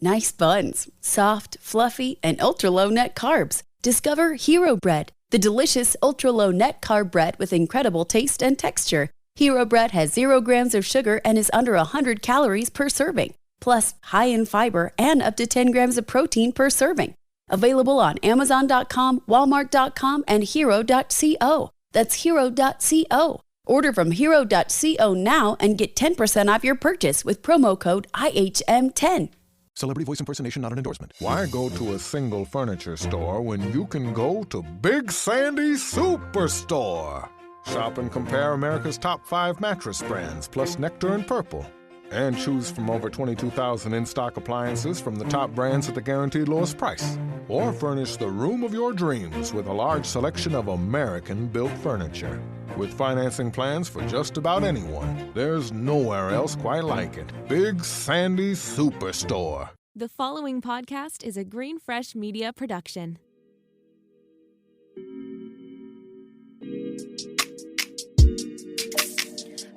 Nice buns, soft, fluffy, and ultra-low net carbs. Discover Hero Bread, the delicious ultra-low net carb bread with incredible taste and texture. Hero Bread has 0 grams of sugar and is under 100 calories per serving. Plus, high in fiber and up to 10 grams of protein per serving. Available on Amazon.com, Walmart.com, and Hero.co. That's Hero.co. Order from Hero.co now and get 10% off your purchase with promo code IHM10. Celebrity voice impersonation not an endorsement. Why go to a single furniture store when you can go to Big Sandy Superstore? Shop and compare America's top 5 mattress brands, plus Nectar and Purple. And choose from over 22,000 in-stock appliances from the top brands at the guaranteed lowest price. Or furnish the room of your dreams with a large selection of American-built furniture. With financing plans for just about anyone, there's nowhere else quite like it. Big Sandy Superstore. The following podcast is a Green Fresh Media production.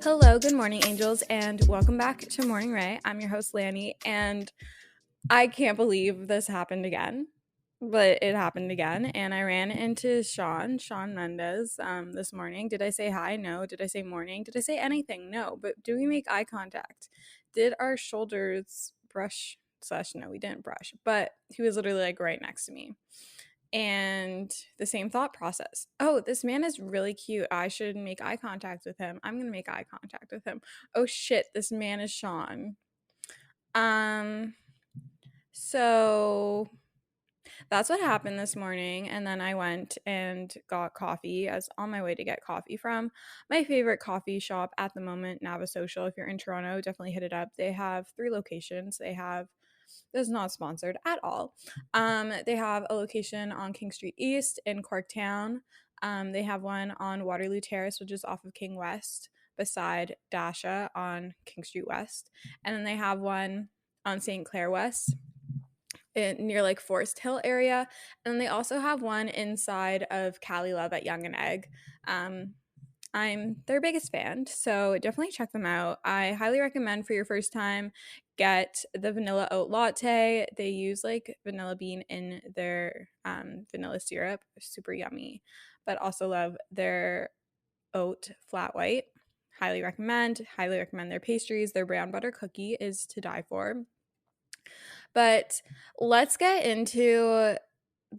Hello, good morning, angels, and welcome back to Morning Ray. I'm your host, Lani, and I can't believe this happened again, but it happened again, and I ran into Shawn Mendes this morning. Did I say hi? No. Did I say morning? Did I say anything? No. But do we make eye contact? Did our shoulders brush? No, we didn't brush, but he was literally like right next to me. And the same thought process. Oh, this man is really cute. I should make eye contact with him. I'm going to make eye contact with him. Oh shit, this man is Shawn. So that's what happened this morning. And then I went and got coffee. I was on my way to get coffee from my favorite coffee shop at the moment, Navasocial. If you're in Toronto, definitely hit it up. They have 3 locations. This is not sponsored at all. They have a location on King Street East in Corktown. They have one on Waterloo Terrace, which is off of King West, beside Dasha on King Street West. And then they have one on St. Clair West, near like Forest Hill area. And then they also have one inside of Cali Love at Young and Egg. I'm their biggest fan, so definitely check them out. I highly recommend for your first time, get the vanilla oat latte. They use like vanilla bean in their vanilla syrup, super yummy, but also love their oat flat white. Highly recommend their pastries. Their brown butter cookie is to die for. But let's get into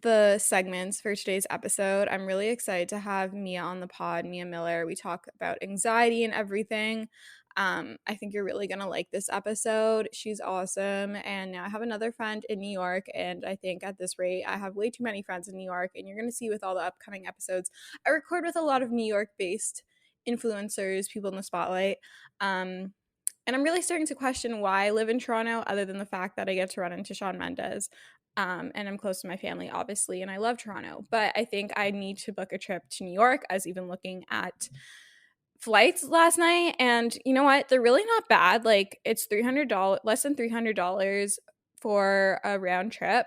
the segments for today's episode. I'm really excited to have Mia on the pod, Mia Miller. We talk about anxiety and everything. I think you're really going to like this episode. She's awesome. And now I have another friend in New York, and I think at this rate, I have way too many friends in New York, and you're going to see with all the upcoming episodes, I record with a lot of New York-based influencers, people in the spotlight. And I'm really starting to question why I live in Toronto, other than the fact that I get to run into Shawn Mendes. And I'm close to my family, obviously, and I love Toronto. But I think I need to book a trip to New York. I was even looking at flights last night, and you know what? They're really not bad. Like, it's $300, less than $300 for a round trip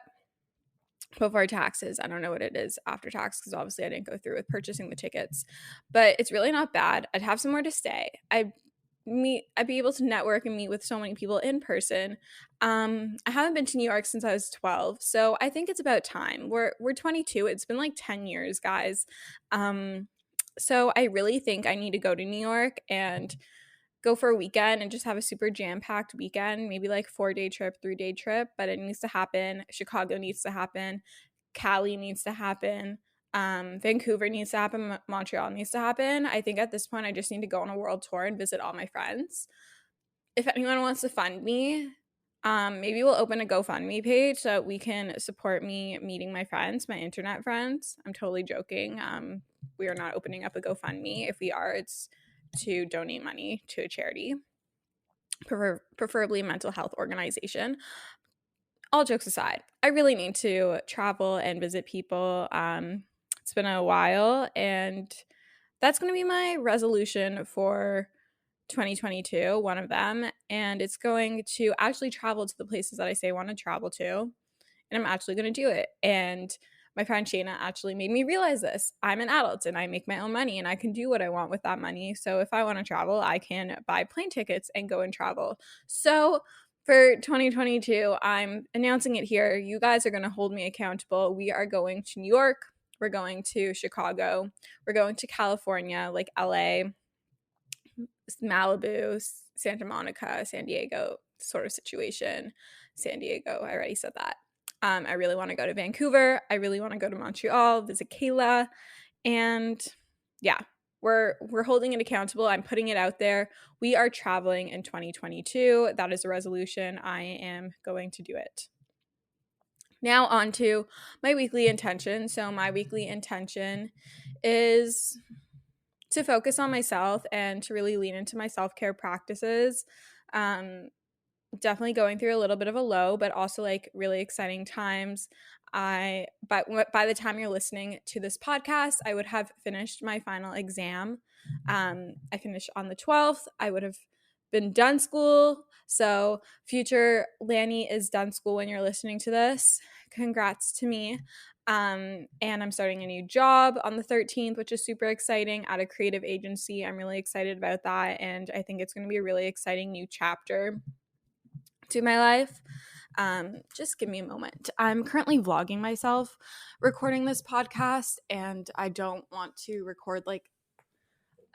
before taxes. I don't know what it is after tax, because obviously I didn't go through with purchasing the tickets. But it's really not bad. I'd have somewhere to stay. I'd be able to network and meet with so many people in person. I haven't been to New York since I was 12, so I think it's about time. We're 22. It's been like 10 years, guys. So I really think I need to go to New York and go for a weekend and just have a super jam-packed weekend, maybe like 4-day trip, 3-day trip, but it needs to happen. Chicago needs to happen. Cali needs to happen. Vancouver needs to happen. Montreal needs to happen. I think at this point I just need to go on a world tour and visit all my friends. If anyone wants to fund me, maybe we'll open a GoFundMe page so that we can support me meeting my friends, my internet friends. I'm totally joking. We are not opening up a GoFundMe. If we are, it's to donate money to a charity, preferably a mental health organization. All jokes aside, I really need to travel and visit people. It's been a while, and that's going to be my resolution for 2022, one of them, and it's going to actually travel to the places that I say I want to travel to, and I'm actually going to do it. And my friend Shayna actually made me realize this. I'm an adult, and I make my own money, and I can do what I want with that money. So if I want to travel, I can buy plane tickets and go and travel. So For 2022, I'm announcing it here. You guys are going to hold me accountable. We are going to New York. We're going to Chicago. We're going to California, like LA, Malibu, Santa Monica, San Diego sort of situation. San Diego, I already said that. I really want to go to Vancouver. I really want to go to Montreal, visit Kayla. And yeah, we're holding it accountable. I'm putting it out there. We are traveling in 2022. That is a resolution. I am going to do it. Now on to my weekly intention. So my weekly intention is to focus on myself and to really lean into my self-care practices. Definitely going through a little bit of a low, but also like really exciting times. But by the time you're listening to this podcast, I would have finished my final exam. I finished on the 12th. I would have been done school. So future Lani is done school when you're listening to this. Congrats to me. And I'm starting a new job on the 13th, which is super exciting, at a creative agency. I'm really excited about that. And I think it's going to be a really exciting new chapter to my life. Just give me a moment. I'm currently vlogging myself recording this podcast, and I don't want to record like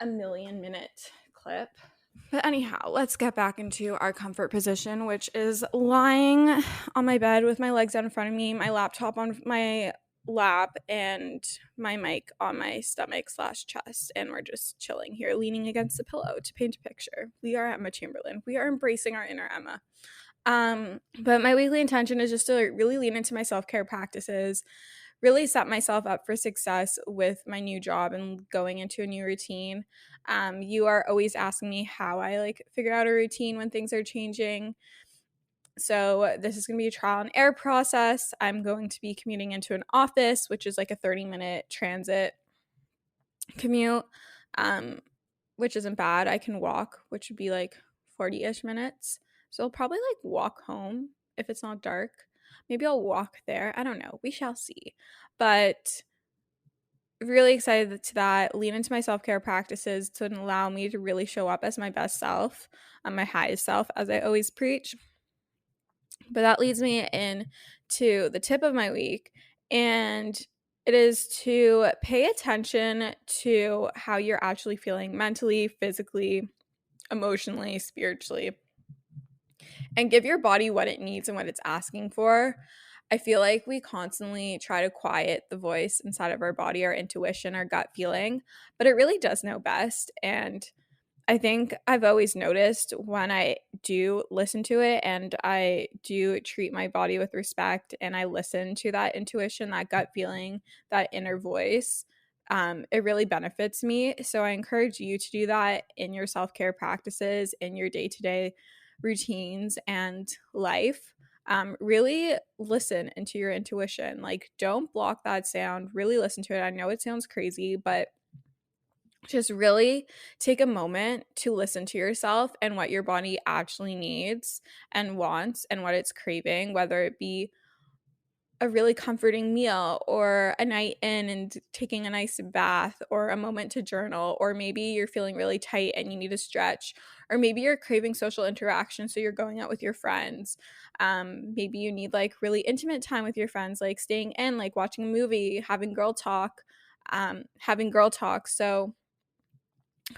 a 1,000,000-minute clip. But anyhow, let's get back into our comfort position, which is lying on my bed with my legs out in front of me, my laptop on my lap, and my mic on my stomach/chest. And we're just chilling here, leaning against the pillow to paint a picture. We are Emma Chamberlain. We are embracing our inner Emma. But my weekly intention is just to really lean into my self-care practices, really set myself up for success with my new job and going into a new routine. You are always asking me how I like figure out a routine when things are changing. So this is going to be a trial and error process. I'm going to be commuting into an office, which is like a 30-minute transit commute, which isn't bad. I can walk, which would be like 40-ish minutes. So I'll probably like walk home if it's not dark. Maybe I'll walk there. I don't know. We shall see. But really excited to that. Lean into my self-care practices to allow me to really show up as my best self, my highest self, as I always preach. But that leads me in to the tip of my week, and it is to pay attention to how you're actually feeling mentally, physically, emotionally, spiritually, and give your body what it needs and what it's asking for. I feel like we constantly try to quiet the voice inside of our body, our intuition, our gut feeling, but it really does know best. And I think I've always noticed when I do listen to it and I do treat my body with respect and I listen to that intuition, that gut feeling, that inner voice, it really benefits me. So I encourage you to do that in your self-care practices, in your day-to-day routines and life. Really listen into your intuition. Like, don't block that sound. Really listen to it. I know it sounds crazy, but just really take a moment to listen to yourself and what your body actually needs and wants and what it's craving, whether it be a really comforting meal or a night in and taking a nice bath or a moment to journal, or maybe you're feeling really tight and you need to stretch, or maybe you're craving social interaction, so you're going out with your friends. Maybe you need like really intimate time with your friends, like staying in, like watching a movie, having girl talk. So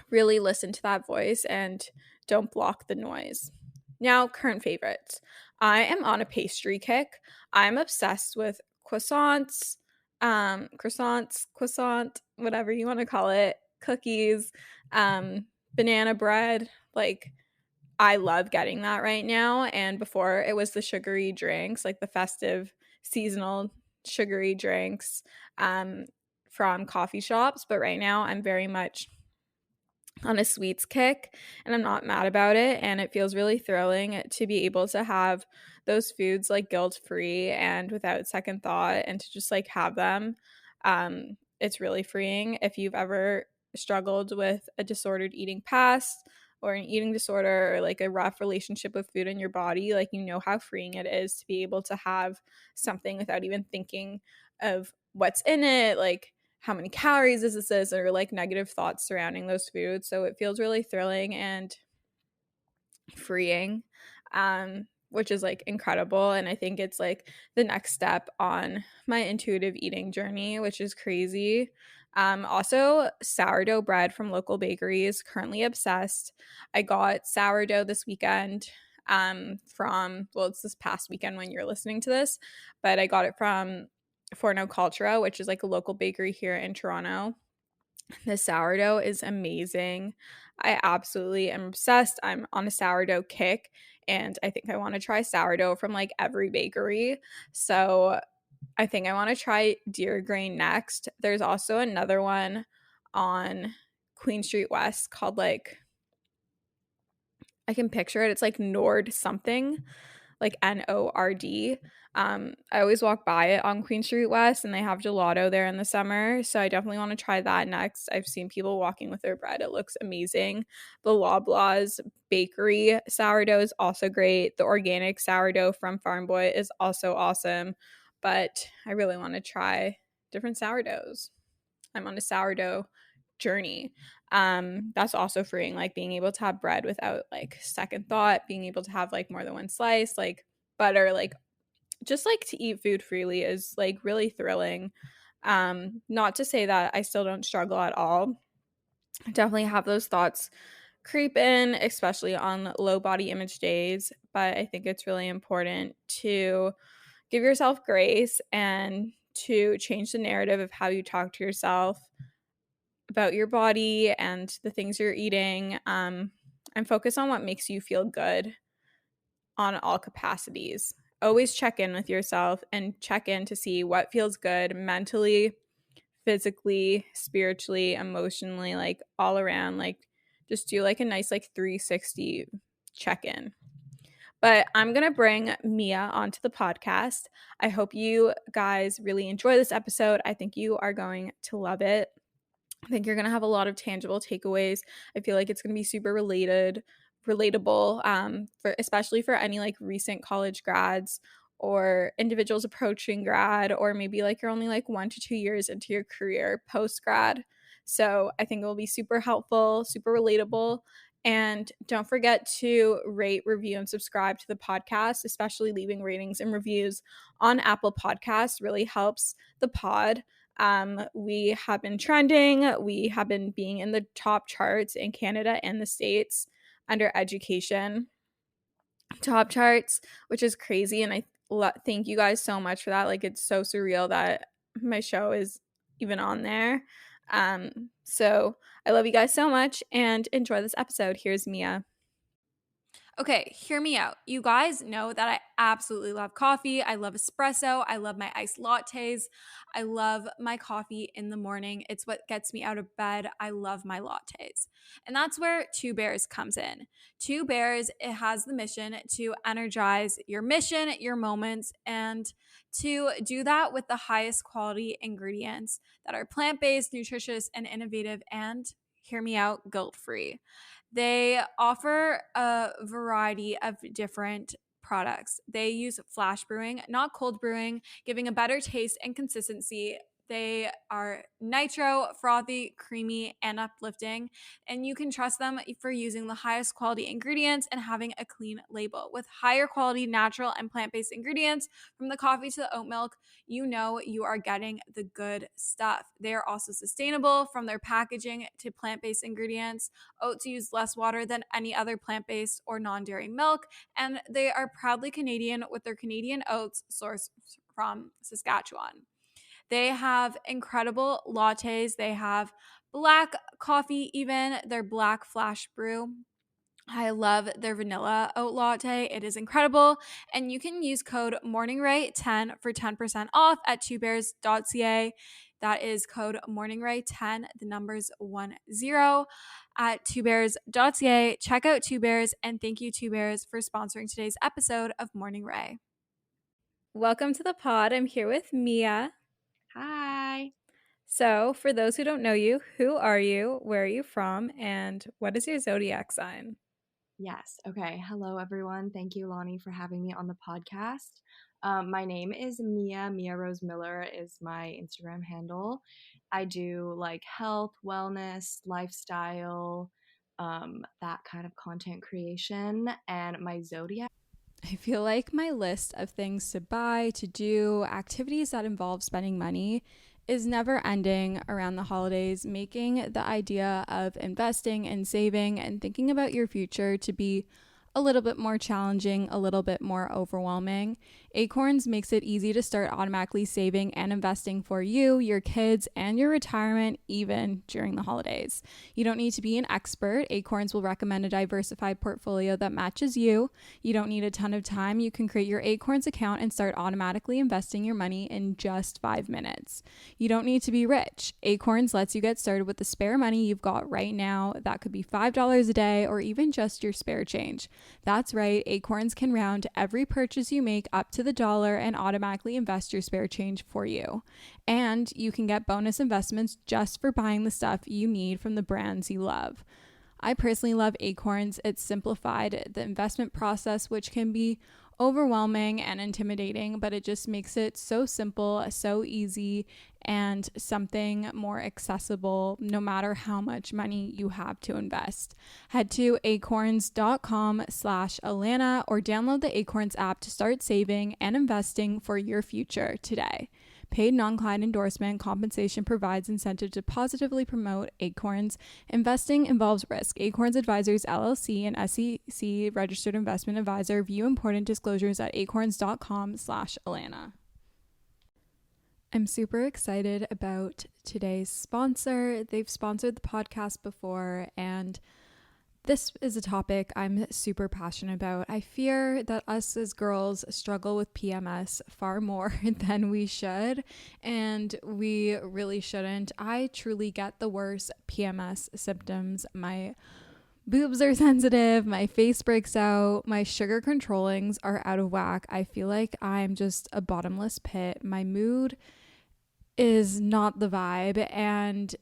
really listen to that voice and don't block the noise. Now, current favorites. I am on a pastry kick. I'm obsessed with croissant, whatever you want to call it, cookies, banana bread. Like, I love getting that right now. And before, it was the sugary drinks, like the festive seasonal sugary drinks from coffee shops. But right now, I'm very much on a sweets kick, and I'm not mad about it, and it feels really thrilling to be able to have those foods like guilt-free and without second thought, and to just like have them. It's really freeing. If you've ever struggled with a disordered eating past or an eating disorder or like a rough relationship with food in your body, like, you know how freeing it is to be able to have something without even thinking of what's in it, like how many calories is this, or like negative thoughts surrounding those foods. So it feels really thrilling and freeing. which is like incredible. And I think it's like the next step on my intuitive eating journey, which is crazy. Also, sourdough bread from local bakeries, currently obsessed. I got sourdough this weekend it's this past weekend when you're listening to this, but I got it from Forno Cultura, which is like a local bakery here in Toronto. The sourdough is amazing. I absolutely am obsessed. I'm on a sourdough kick, and I think I want to try sourdough from like every bakery. So I think I want to try Deer Grain next. There's also another one on Queen Street West called like, I can picture it. It's like Nord something, like Nord. I always walk by it on Queen Street West, and they have gelato there in the summer. So I definitely want to try that next. I've seen people walking with their bread. It looks amazing. The Loblaws bakery sourdough is also great. The organic sourdough from Farm Boy is also awesome. But I really want to try different sourdoughs. I'm on a sourdough journey. That's also freeing, like being able to have bread without like second thought, being able to have like more than one slice, like butter, like just like to eat food freely is like really thrilling. Not to say that I still don't struggle at all. I definitely have those thoughts creep in, especially on low body image days, but I think it's really important to give yourself grace and to change the narrative of how you talk to yourself about your body and the things you're eating, and focus on what makes you feel good on all capacities. Always check in with yourself and check in to see what feels good mentally, physically, spiritually, emotionally, like all around. Like just do like a nice like 360 check in. But I'm going to bring Mia onto the podcast. I hope you guys really enjoy this episode. I think you are going to love it. I think you're going to have a lot of tangible takeaways. I feel like it's going to be super relatable, for especially for any like recent college grads or individuals approaching grad, or maybe like you're only like 1 to 2 years into your career post grad. So I think it will be super helpful, super relatable. And don't forget to rate, review, and subscribe to the podcast, especially leaving ratings and reviews on Apple Podcasts really helps the pod. We have been trending. We have been being in the top charts in Canada and the States under education top charts, which is crazy. And I thank you guys so much for that. Like, it's so surreal that my show is even on there. So I love you guys so much and enjoy this episode. Here's Mia. Okay, hear me out. You guys know that I absolutely love coffee. I love espresso. I love my iced lattes. I love my coffee in the morning. It's what gets me out of bed. I love my lattes. And that's where Two Bears comes in. Two Bears, it has the mission to energize your mission, your moments, and to do that with the highest quality ingredients that are plant-based, nutritious, and innovative, and hear me out, guilt-free. They offer a variety of different products. They use flash brewing, not cold brewing, giving a better taste and consistency. They are nitro, frothy, creamy, and uplifting, and you can trust them for using the highest quality ingredients and having a clean label. With higher quality natural and plant-based ingredients, from the coffee to the oat milk, you know you are getting the good stuff. They are also sustainable, from their packaging to plant-based ingredients. Oats use less water than any other plant-based or non-dairy milk, and they are proudly Canadian with their Canadian oats sourced from Saskatchewan. They have incredible lattes. They have black coffee, even their black flash brew. I love their vanilla oat latte. It is incredible. And you can use code MorningRay10 for 10% off at twobears.ca. That is code MorningRay10, the numbers 10 at twobears.ca. Check out Two Bears, and thank you, Two Bears, for sponsoring today's episode of Morning Ray. Welcome to the pod. I'm here with Mia. Hi. So, for those who don't know you, who are you? Where are you from? And what is your zodiac sign? Yes. Okay. Hello, everyone. Thank you, Lani, for having me on the podcast. My name is Mia. Mia Rose Miller is my Instagram handle. I do like health, wellness, lifestyle, that kind of content creation. And my zodiac. I feel like my list of things to buy, to do, activities that involve spending money is never ending around the holidays, making the idea of investing and saving and thinking about your future to be a little bit more challenging, a little bit more overwhelming. Acorns makes it easy to start automatically saving and investing for you, your kids, and your retirement, even during the holidays. You don't need to be an expert. Acorns will recommend a diversified portfolio that matches you. You don't need a ton of time. You can create your Acorns account and start automatically investing your money in just 5 minutes. You don't need to be rich. Acorns lets you get started with the spare money you've got right now. That could be $5 a day or even just your spare change. That's right, Acorns can round every purchase you make up to the dollar and automatically invest your spare change for you. And you can get bonus investments just for buying the stuff you need from the brands you love. I personally love Acorns. It's simplified the investment process, which can be overwhelming and intimidating, but it just makes it so simple, so easy, and something more accessible no matter how much money you have to invest. Head to acorns.com/Alana or download the Acorns app to start saving and investing for your future today. Paid non-client endorsement compensation provides incentive to positively promote Acorns. Investing involves risk. Acorns Advisors LLC, an SEC registered investment advisor. View important disclosures at acorns.com/Alana. I'm super excited about today's sponsor. They've sponsored the podcast before, and this is a topic I'm super passionate about. I fear that us as girls struggle with PMS far more than we should, and we really shouldn't. I truly get the worst PMS symptoms. My boobs are sensitive, my face breaks out, my sugar controllings are out of whack. I feel like I'm just a bottomless pit. My mood is not the vibe, and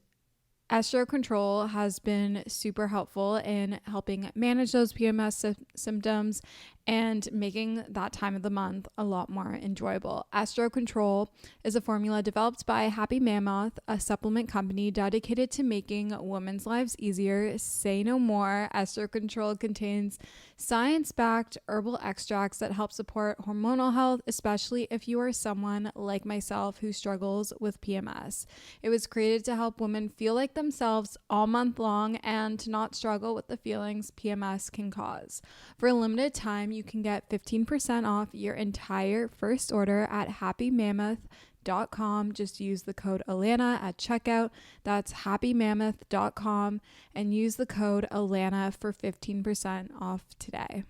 Estro Control has been super helpful in helping manage those PMS symptoms and making that time of the month a lot more enjoyable. Estro Control is a formula developed by Happy Mammoth, a supplement company dedicated to making women's lives easier. Say no more. Estro Control contains science-backed herbal extracts that help support hormonal health, especially if you are someone like myself who struggles with PMS. It was created to help women feel like themselves all month long and to not struggle with the feelings PMS can cause. For a limited time, you can get 15% off your entire first order at happymammoth.com. Just use the code Alana at checkout. That's happymammoth.com and use the code Alana for 15% off today.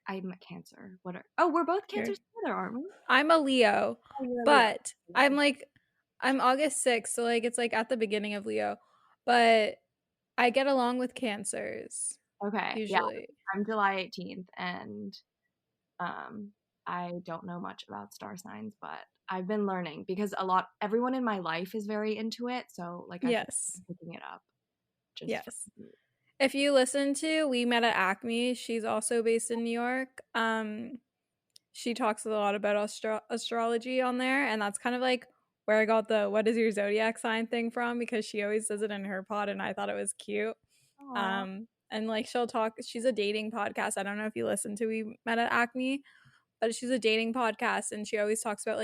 I'm a Cancer. We're both Cancers together, aren't we? I'm a Leo, Oh, but I'm August 6th, so it's at the beginning of Leo, but I get along with Cancers. Okay, usually. Yeah, I'm July 18th, and I don't know much about star signs, but I've been learning because everyone in my life is very into it, so I've been picking it up. If you listen to We Met at Acme, she's also based in New York. She talks a lot about astrology on there, and that's kind of where I got the "what is your zodiac sign" thing from, because she always does it in her pod, and I thought it was cute. Aww. And she'll talk. She's a dating podcast. I don't know if you listen to We Met at Acme, but she's a dating podcast, and she always talks about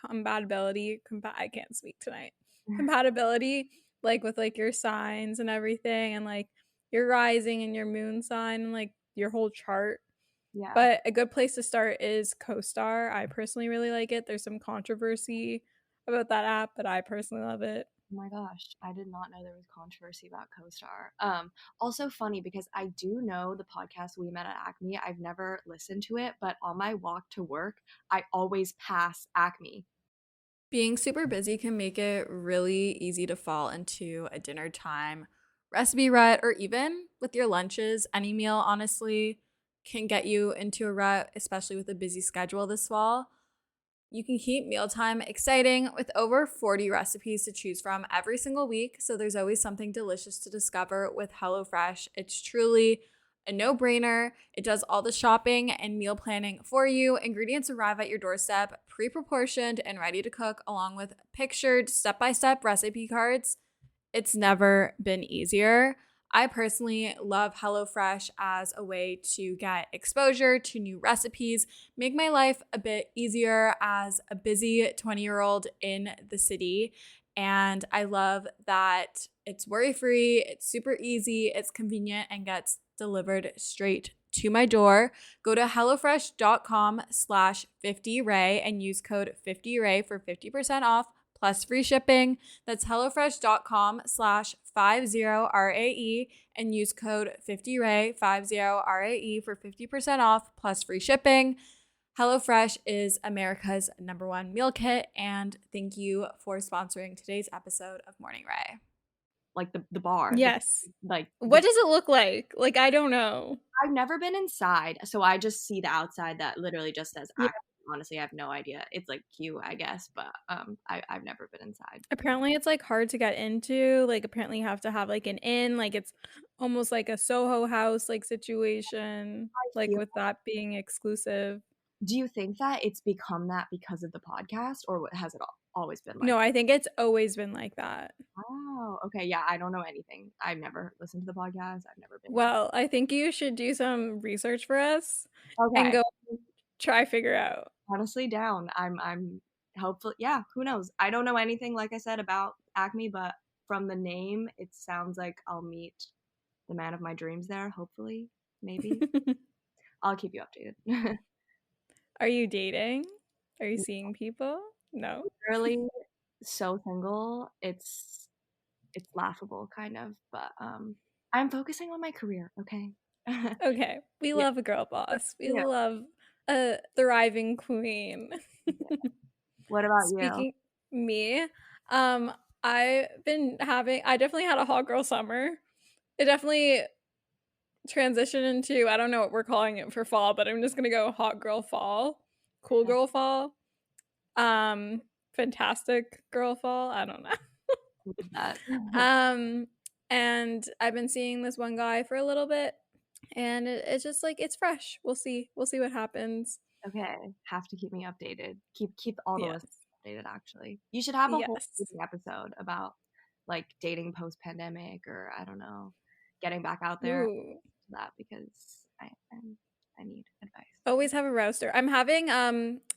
compatibility. I can't speak tonight. Compatibility, with your signs and everything, and your rising and your moon sign, and your whole chart. Yeah. But a good place to start is CoStar. I personally really like it. There's some controversy about that app, but I personally love it. Oh my gosh, I did not know there was controversy about CoStar. Also funny because I do know the podcast We Met at Acme. I've never listened to it, but on my walk to work, I always pass Acme. Being super busy can make it really easy to fall into a dinner time recipe rut, or even with your lunches. Any meal, honestly, can get you into a rut, especially with a busy schedule this fall. You can keep mealtime exciting with over 40 recipes to choose from every single week, so there's always something delicious to discover with HelloFresh. It's truly a no-brainer. It does all the shopping and meal planning for you. Ingredients arrive at your doorstep, pre-proportioned and ready to cook, along with pictured step-by-step recipe cards. It's never been easier. I personally love HelloFresh as a way to get exposure to new recipes, make my life a bit easier as a busy 20-year-old in the city. And I love that it's worry-free, it's super easy, it's convenient, and gets delivered straight to my door. Go to hellofresh.com/50ray and use code 50ray for 50% off plus free shipping. That's hellofresh.com/50RAE and use code 50ray 50RAE for 50% off plus free shipping. HelloFresh is America's #1 meal kit, and thank you for sponsoring today's episode of Morning Ray. Like the bar. Yes. What does it look like? Like, I don't know. I've never been inside, so I just see the outside that literally just says Yeah. honestly, I have no idea. It's like cute, I guess, but I've never been inside. Apparently it's like hard to get into. Like, apparently you have to have like an inn. Like, it's almost like a Soho House like situation, like feel with that being exclusive. Do you think that it's become that because of the podcast, or has it always been like? No, I think it's always been like that. Oh, okay. Yeah, I don't know anything. I've never listened to the podcast. I've never been. Well, I think you should do some research for us Okay. and go try figure out. Honestly, down. I'm hopeful. Yeah, who knows? I don't know anything, like I said, about Acme, but from the name, it sounds like I'll meet the man of my dreams there. Hopefully, maybe. I'll keep you updated. Are you dating? Are you seeing people? No. Literally so single. It's laughable, kind of, but I'm focusing on my career. Okay. Okay. We love a girl boss. We love a thriving queen. What about Speaking me, I definitely had a hot girl summer. It definitely transitioned into, I don't know what we're calling it for fall, but I'm just gonna go hot girl fall, cool girl fall, fantastic girl fall. I don't know. that? And I've been seeing this one guy for a little bit, and it's just like, it's fresh. We'll see what happens. Okay, have to keep me updated. Keep all the Yes. listeners updated. Actually, you should have a whole Yes. episode about like dating post pandemic, or I don't know, getting back out there. Ooh. That because I need advice. Always have a roaster. I'm having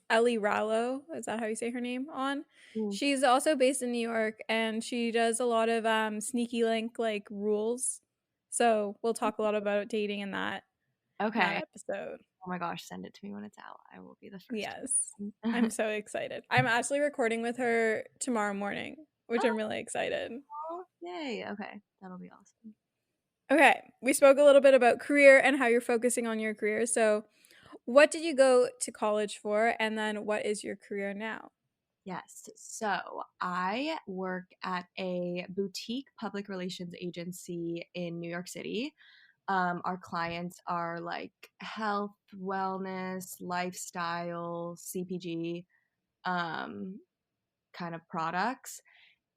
Ellie Rallo, is that how you say her name, on? She's also based in New York, and she does a lot of sneaky link like rules. So we'll talk a lot about dating in that episode. Oh my gosh, send it to me when it's out. I will be the first. Yes. I'm so excited. I'm actually recording with her tomorrow morning, which I'm really excited. Oh, yay. Okay, that'll be awesome. Okay, we spoke a little bit about career and how you're focusing on your career. So what did you go to college for, and then what is your career now? Yes, so I work at a boutique public relations agency in New York City. Our clients are like health, wellness, lifestyle, CPG kind of products.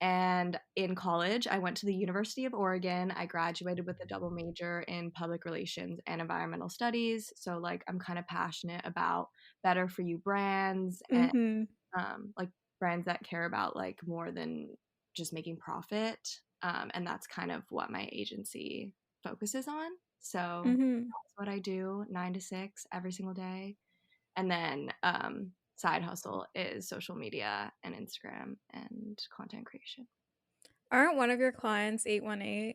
And in college, I went to the University of Oregon. I graduated with a double major in public relations and environmental studies. So, like, I'm kind of passionate about better for you brands and like brands that care about like more than just making profit. And that's kind of what my agency focuses on. So that's what I do, 9 to 6 every single day. And then side hustle is social media and Instagram and content creation. Aren't one of your clients 818?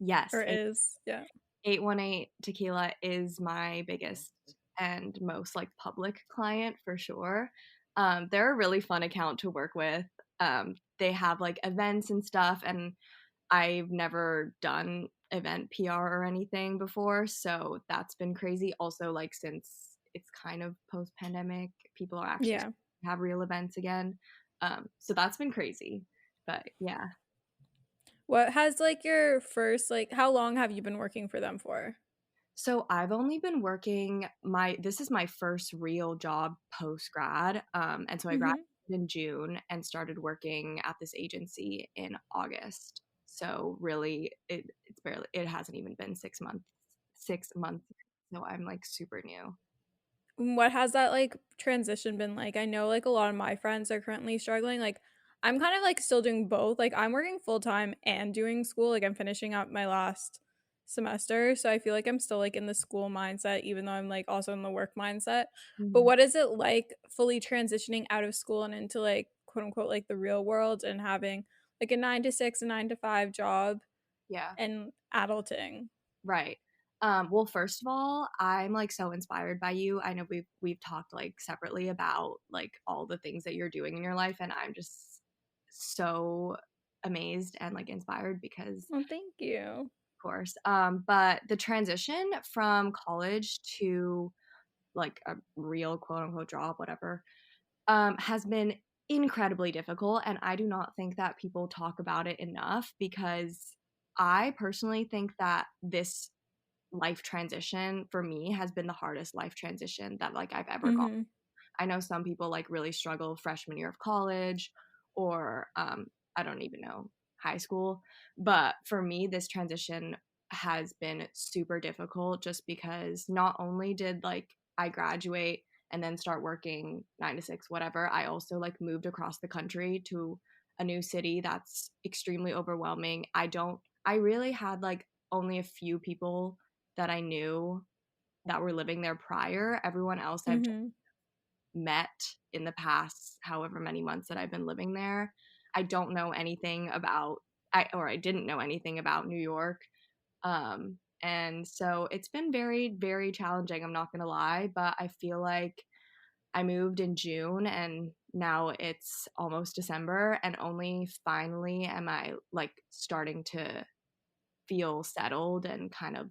Yes. Or is, yeah. 818 Tequila is my biggest and most like public client for sure. They're a really fun account to work with. They have like events and stuff, and I've never done event PR or anything before, so that's been crazy. Also, like, since it's kind of post-pandemic, people are actually have real events again. So that's been crazy. But yeah. What has like your first, like, how long have you been working for them for? So I've only been working this is my first real job post-grad. And so I graduated in June and started working at this agency in August. So really it hasn't even been 6 months. 6 months. So I'm like super new. What has that like transition been like? I know like a lot of my friends are currently struggling. Like, I'm kind of like still doing both. Like, I'm working full time and doing school. Like, I'm finishing up my last semester, so I feel like I'm still like in the school mindset even though I'm like also in the work mindset. But Mhm. what is it like fully transitioning out of school and into like quote unquote like the real world and having like a 9 to 6 a 9 to 5 job Yeah. and adulting? Right. Well, first of all, I'm like so inspired by you. I know we've talked like separately about like all the things that you're doing in your life, and I'm just so amazed and like inspired because Well, thank you. of course. But the transition from college to like a real quote unquote job, whatever, has been incredibly difficult. And I do not think that people talk about it enough because I personally think that this life transition for me has been the hardest life transition that like I've ever gone. Mhm. I know some people like really struggle freshman year of college or I don't even know, high school, but for me this transition has been super difficult just because not only did like I graduate and then start working 9 to 6 whatever, I also like moved across the country to a new city that's extremely overwhelming. I really had like only a few people that I knew that were living there prior. Everyone else I've Mhm. met in the past however many months that I've been living there. I don't know anything about I didn't know anything about New York. And so it's been very, very challenging, I'm not gonna lie, but I feel like I moved in June and now it's almost December and only finally am I like starting to feel settled and kind of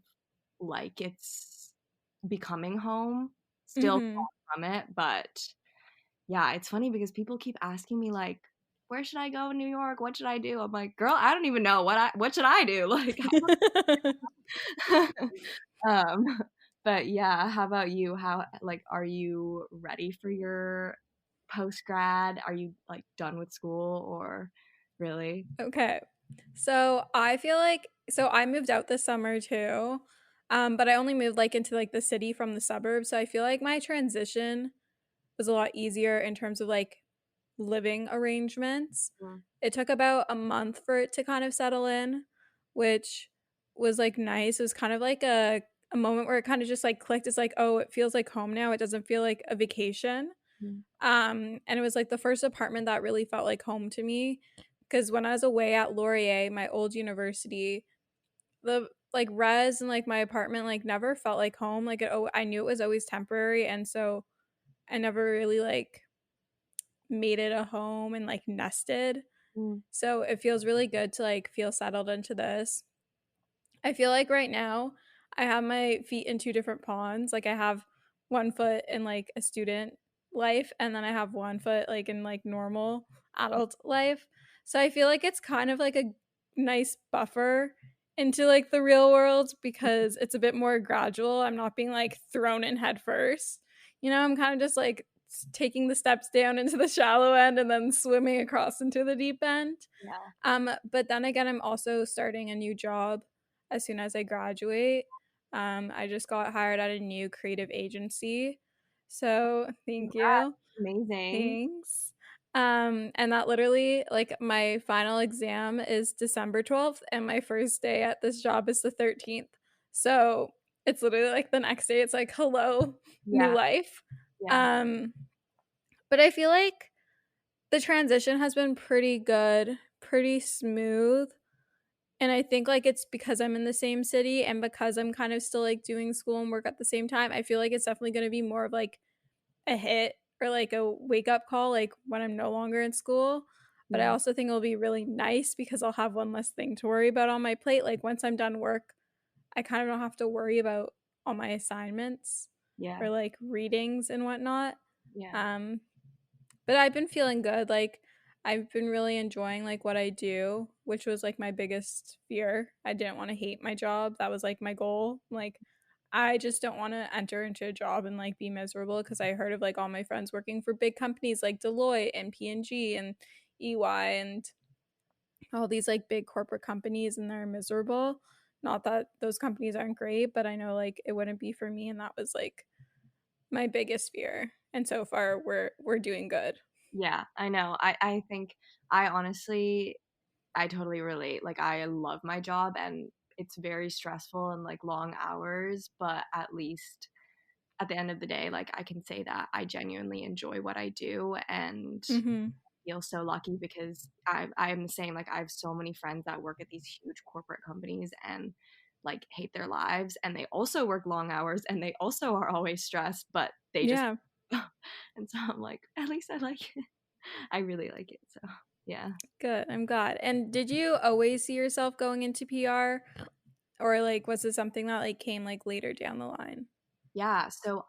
like it's becoming home. Still Mhm. far from it, but yeah, it's funny because people keep asking me like, "Where should I go in New York? What should I do?" I'm like, "Girl, I don't even know what should I do?" Like, um, but yeah, how about you? How like are you ready for your post grad? Are you like done with school or really? Okay. So I feel like I moved out this summer too. But I only moved like into like the city from the suburbs. So I feel like my transition was a lot easier in terms of like living arrangements. Mm, It took about a month for it to kind of settle in, which was like nice. It was kind of like a moment where it kind of just like clicked. It's like, oh, it feels like home now. It doesn't feel like a vacation. mm, And it was like the first apartment that really felt like home to me. Because when I was away at Laurier, my old university, the like res and like my apartment like never felt like home. Like I knew it was always temporary, and so I never really like made it a home and like nested. mm, So it feels really good to like feel settled into this. I feel like right now I have my feet in two different ponds. Like I have one foot in like a student life and then I have one foot like in like normal adult life. So I feel like it's kind of like a nice buffer into like the real world because it's a bit more gradual. I'm not being like thrown in head first. You know, I'm kind of just like taking the steps down into the shallow end and then swimming across into the deep end. yeah. But then again, I'm also starting a new job as soon as I graduate. I just got hired at a new creative agency. So thank Congrats. you. Amazing. Thanks. And that literally, like, my final exam is December 12th, and my first day at this job is the 13th. So it's literally like the next day, it's like, hello, new Yeah, life. yeah. Um, but I feel like the transition has been pretty good, pretty smooth. And I think like it's because I'm in the same city and because I'm kind of still like doing school and work at the same time. I feel like it's definitely going to be more of like a hit or like a wake up call like when I'm no longer in school. But I Mm, also think it'll be really nice because I'll have one less thing to worry about on my plate. Like once I'm done work, I kind of don't have to worry about all my assignments yeah, or like readings and whatnot. yeah. Um, but I've been feeling good. Like I've been really enjoying like what I do, which was like my biggest fear. I didn't want to hate my job. That was like my goal. Like I just don't want to enter into a job and like be miserable because I heard of like all my friends working for big companies like Deloitte and P&G and EY and all these like big corporate companies and they're miserable. Not that those companies aren't great, but I know like it wouldn't be for me and that was like my biggest fear. And so far we're doing good. Yeah, I know. I think I honestly I totally relate. Like I love my job and it's very stressful and like long hours, but at least at the end of the day, like I can say that I genuinely enjoy what I do and Mm-hmm. feel so lucky because I'm the same. Like I have so many friends that work at these huge corporate companies and like hate their lives, and they also work long hours and they also are always stressed, but they just Yeah. and so I'm like, at least I like it. I really like it. So yeah. Good. I'm glad. And did you always see yourself going into PR, or like was it something that like came like later down the line? Yeah, so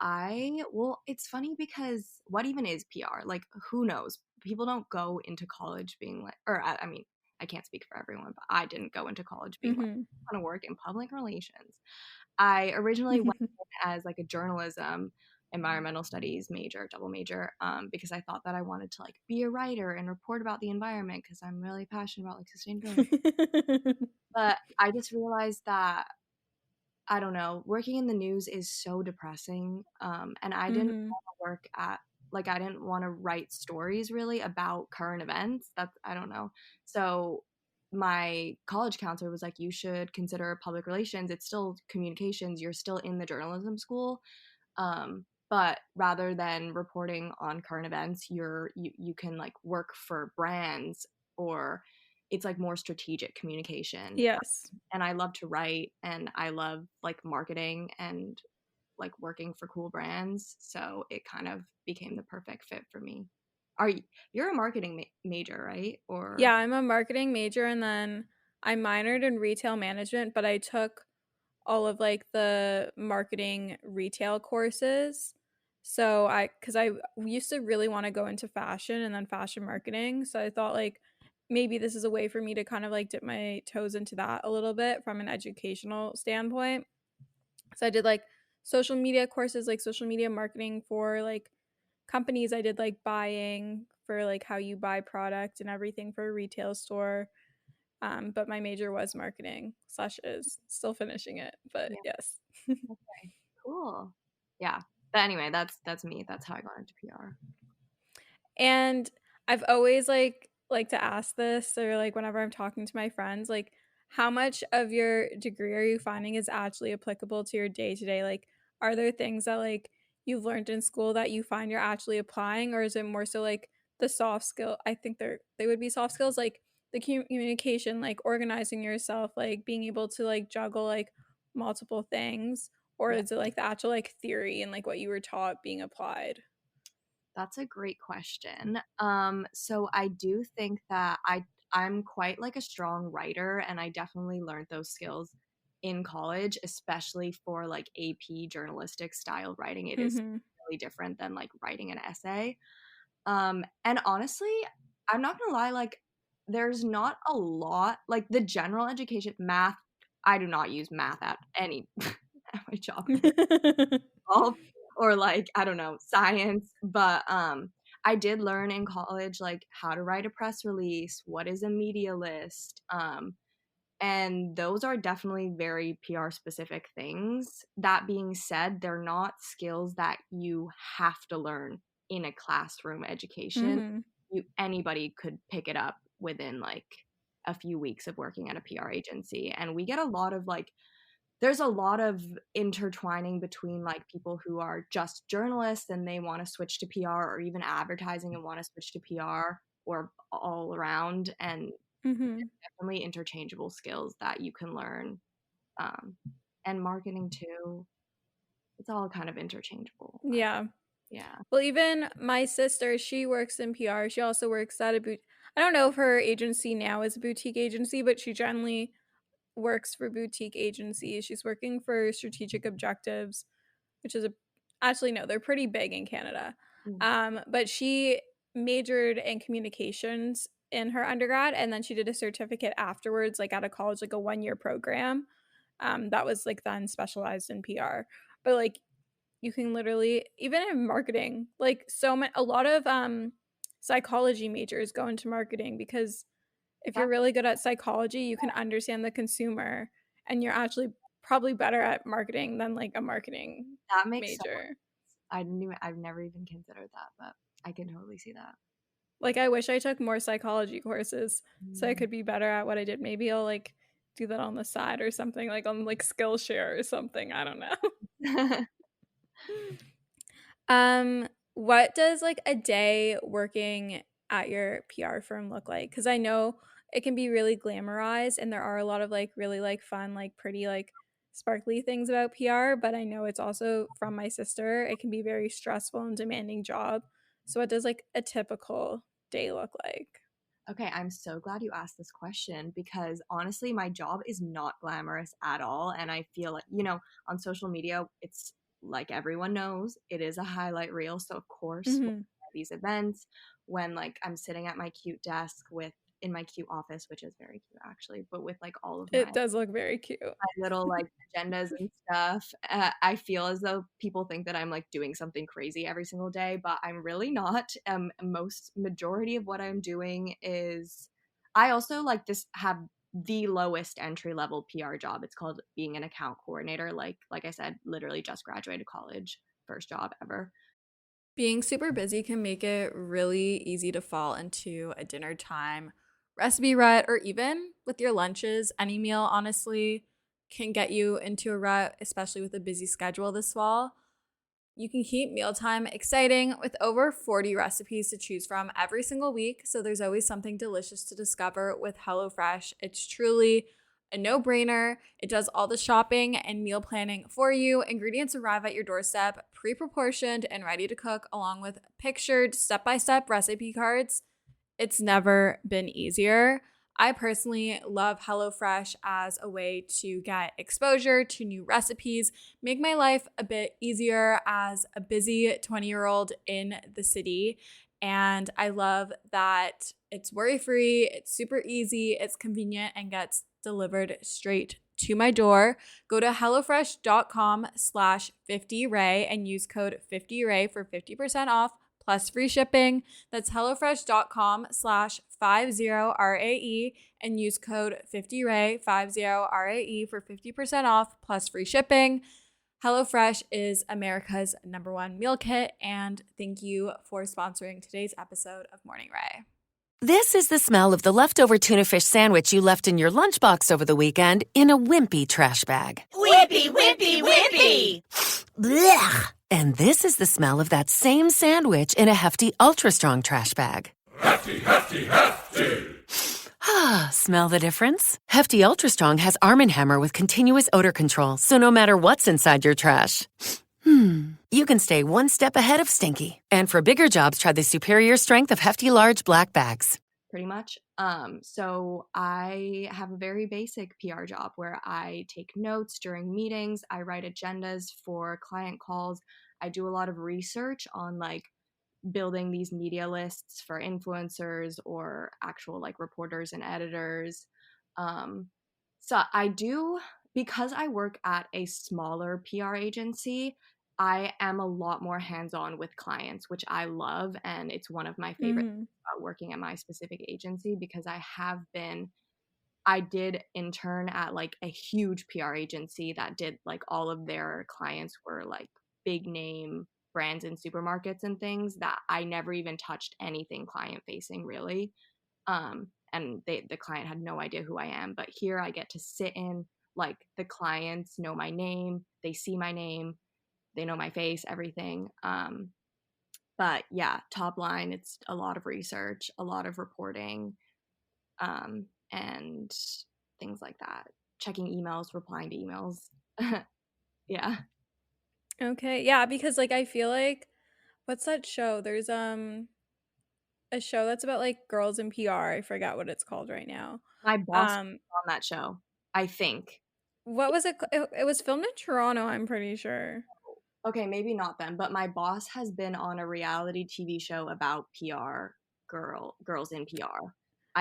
well, it's funny because what even is PR? Like, who knows? People don't go into college being like, or I mean, I can't speak for everyone, but I didn't go into college being like, Mm-hmm. I want to work in public relations. I originally went in as like a journalism, environmental studies major, double major, because I thought that I wanted to like be a writer and report about the environment because I'm really passionate about like sustainability. But I just realized that I don't know, working in the news is so depressing. And I didn't Mm-hmm. want to work at, like, I didn't want to write stories really about current events. That's, I don't know. So my college counselor was like, you should consider public relations. It's still communications. You're still in the journalism school. But rather than reporting on current events, you can like work for brands, or it's like more strategic communication. Yes. And I love to write and I love like marketing and like working for cool brands, so it kind of became the perfect fit for me. You're a marketing major, right? Or Yeah, I'm a marketing major, and then I minored in retail management, but I took all of like the marketing retail courses. So cuz I used to really want to go into fashion and then fashion marketing, so I thought like maybe this is a way for me to kind of like dip my toes into that a little bit from an educational standpoint. So I did like social media courses, like social media marketing for like companies. I did like buying for like how you buy product and everything for a retail store. But my major was marketing slash is still finishing it, but yeah, yes. okay, cool. Yeah, but anyway, that's me. That's how I got into PR. And I've always like to ask this, or like whenever I'm talking to my friends, like how much of your degree are you finding is actually applicable to your day to day? Like are there things that like you've learned in school that you find you're actually applying, or is it more so like the soft skill? I think they would be soft skills, like the communication, like organizing yourself, like being able to like juggle like multiple things, or Yeah, is it like the actual like theory and like what you were taught being applied? that's a great question. So I do think that I'm quite like a strong writer, and I definitely learned those skills in college, especially for like AP journalistic style writing. It is Mhm. really different than like writing an essay. And honestly, I'm not gonna lie, like there's not a lot like the general education math. I do not use math at any at my job all, or like I don't know, science, but I did learn in college like how to write a press release, what is a media list, and those are definitely very PR specific things. That being said, they're not skills that you have to learn in a classroom education. Mhm. Anybody could pick it up within like a few weeks of working at a PR agency, and we get a lot of like there's a lot of intertwining between like people who are just journalists and they want to switch to PR, or even advertising and want to switch to PR, or all around, and Mhm. definitely interchangeable skills that you can learn. um, and marketing too, it's all kind of interchangeable. Yeah. Yeah. Well, even my sister, she works in PR. She also works at a boot. I don't know if her agency now is a boutique agency, but she generally works for boutique agencies. She's working for Strategic Objectives, which is a actually no, they're pretty big in Canada. Mm. But she majored in communications in her undergrad, and then she did a certificate afterwards, like at a college, like a 1 year program. That was like then specialized in PR. But like you can literally, even in marketing, like a lot of psychology majors go into marketing, because if that you're really good at psychology, you can understand the consumer, and you're actually probably better at marketing than like a marketing that makes so major. I've never even considered that, but I can totally see that. Like I wish I took more psychology courses so I Mm. could be better at what I did. Maybe I'll like do that on the side or something, like on like Skillshare or something. I don't know. What does like a day working at your PR firm look like? Because I know it can be really glamorized and there are a lot of like really like fun, like pretty, like sparkly things about PR, but I know it's also from my sister. It can be very stressful and demanding job. So what does like a typical day look like? Okay, I'm so glad you asked this question because honestly, my job is not glamorous at all. And I feel like, on social media, it's like everyone knows, it is a highlight reel. So, of course, when Mm-hmm. I have these events, when like I'm sitting at my cute desk in my cute office, which is very cute actually, but with like all of my It does look very cute. little like agendas and stuff. I feel as though people think that I'm like doing something crazy every single day, but I'm really not. Most majority of what I'm doing is I also like this have the lowest entry level PR job. It's called being an account coordinator. Like I said, literally just graduated college, first job ever. Being super busy can make it really easy to fall into a dinner time recipe rut, or even with your lunches. Any meal, honestly, can get you into a rut, especially with a busy schedule this fall. You can keep mealtime exciting with over 40 recipes to choose from every single week, so there's always something delicious to discover with HelloFresh. It's truly a no-brainer. It does all the shopping and meal planning for you. Ingredients arrive at your doorstep, pre-proportioned and ready to cook, along with pictured step-by-step recipe cards. It's never been easier. I personally love HelloFresh as a way to get exposure to new recipes, make my life a bit easier as a busy 20-year-old in the city. And I love that it's worry-free, it's super easy, it's convenient, and gets delivered straight to my door. Go to hellofresh.com/50ray and use code 50ray for 50% off plus free shipping. That's hellofresh.com/50RAE and use code 50RAE, 50RAE for 50% off plus free shipping. HelloFresh is America's #1 meal kit, and thank you for sponsoring today's episode of Morning Ray. This is the smell of the leftover tuna fish sandwich you left in your lunchbox over the weekend in a wimpy trash bag. Wimpy, wimpy, wimpy! Blech! And this is the smell of that same sandwich in a hefty, ultra-strong trash bag. Hefty, hefty, hefty! Ah, smell the difference? Hefty Ultra Strong has Arm & Hammer with continuous odor control, so no matter what's inside your trash, you can stay one step ahead of stinky. And for bigger jobs, try the superior strength of Hefty Large Black Bags. Pretty much. So I have a very basic PR job where I take notes during meetings, I write agendas for client calls, I do a lot of research on like building these media lists for influencers or actual like reporters and editors. So I do, because I work at a smaller PR agency, I am a lot more hands-on with clients, which I love, and it's one of my favorite things about working at my specific agency because I did intern at like a huge PR agency that did like all of their clients were like big name brands in supermarkets and things that I never even touched anything client facing really. And the client had no idea who I am, but here I get to sit in, like, the clients know my name, they see my name, they know my face, everything. But yeah, top line, it's a lot of research, a lot of reporting, and things like that. Checking emails, replying to emails. Yeah. Okay, yeah, because like I feel like what's that show? There's a show that's about like girls in PR. I forgot what it's called right now. My boss was on that show, I think. What was it? It was filmed in Toronto, I'm pretty sure. Okay, maybe not then, but my boss has been on a reality TV show about PR, girls in PR.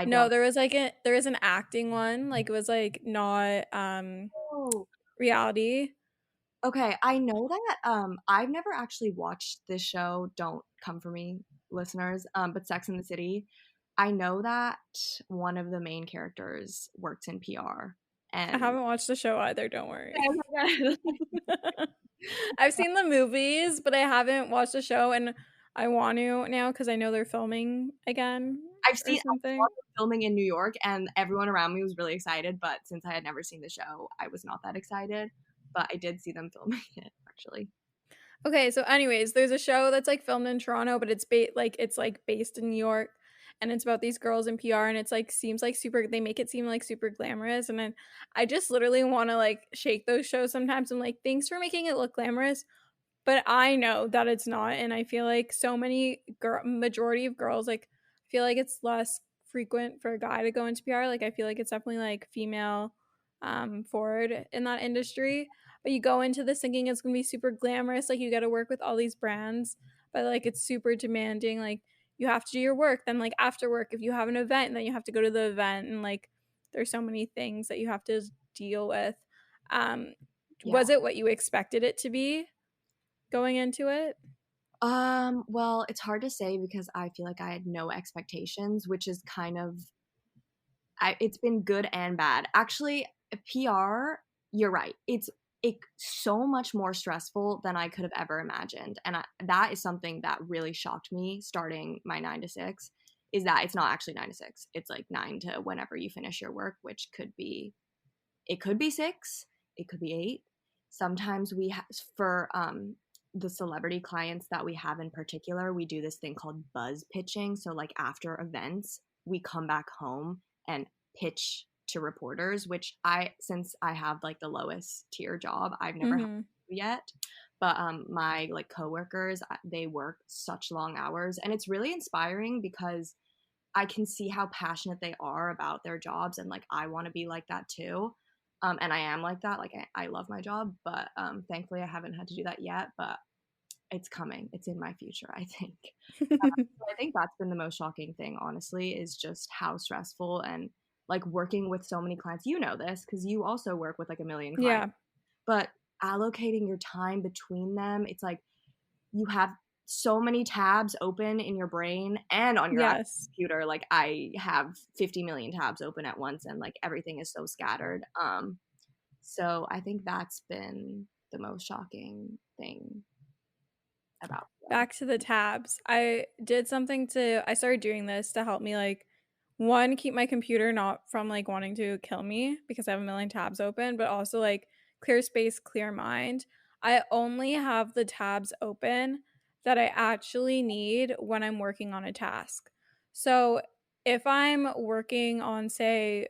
No, there was an acting one, like it was like not Oh, reality. okay, I know that I've never actually watched this show. Don't come for me, listeners. But Sex and the City. I know that one of the main characters works in PR. And I haven't watched the show either, don't worry. I've seen the movies, but I haven't watched the show, and I want to now because I know they're filming again. I've or seen something. filming in New York, and everyone around me was really excited, but since I had never seen the show, I was not that excited. But I did see them filming it, actually. Okay, so anyways, there's a show that's like filmed in Toronto, but it's based in New York, and it's about these girls in PR, and it's like seems like super. They make it seem like super glamorous, and then I just literally want to like shake those shows sometimes. I'm like, thanks for making it look glamorous, but I know that it's not, and I feel like so many majority of girls, like I feel like it's less frequent for a guy to go into PR. Like I feel like it's definitely like female forward in that industry, but you go into this thinking it's gonna be super glamorous, like you got to work with all these brands, but like it's super demanding. Like you have to do your work, then like after work if you have an event, then you have to go to the event, and like there's so many things that you have to deal with. um Yeah. was it what you expected it to be going into it? Well, it's hard to say because I feel like I had no expectations, which is kind of it's been good and bad. Actually, PR, you're right. It's so much more stressful than I could have ever imagined. And that is something that really shocked me starting my 9 to 6 is that it's not actually 9 to 6. It's like 9 to whenever you finish your work, which could be 6, it could be 8. Sometimes we for the celebrity clients that we have in particular, we do this thing called buzz pitching. So like after events, we come back home and pitch to reporters, which since I have like the lowest tier job, I've never had to do yet. But my like coworkers, they work such long hours, and it's really inspiring because I can see how passionate they are about their jobs, and like I want to be like that too. And I am like that. Like I love my job, but thankfully I haven't had to do that yet. But it's coming. It's in my future, I think. So I think that's been the most shocking thing, honestly, is just how stressful and like working with so many clients. You know this because you also work with like a million Yeah. clients. But allocating your time between them, it's like you have so many tabs open in your brain and on your Yes. computer. Like I have 50 million tabs open at once, and like everything is so scattered. So I think that's been the most shocking thing about them. Back to the tabs. I started doing this to help me like one, keep my computer not from like wanting to kill me because I have a million tabs open, but also like clear space, clear mind. I only have the tabs open that I actually need when I'm working on a task. So if I'm working on, say,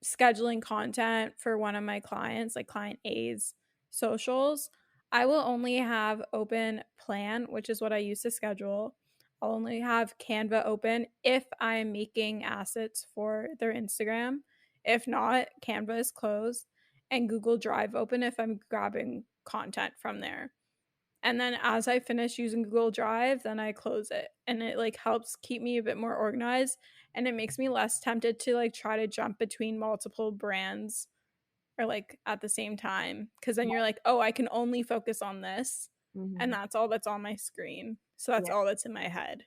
scheduling content for one of my clients, like client A's socials, I will only have open Plan, which is what I use to schedule. I'll only have Canva open if I'm making assets for their Instagram. If not, Canva is closed, and Google Drive open if I'm grabbing content from there. And then as I finish using Google Drive, then I close it. And it like helps keep me a bit more organized, and it makes me less tempted to like try to jump between multiple brands or like at the same time, cuz then you're like, "Oh, I can only focus on this." And that's all that's on my screen. So that's Yeah. all that's in my head.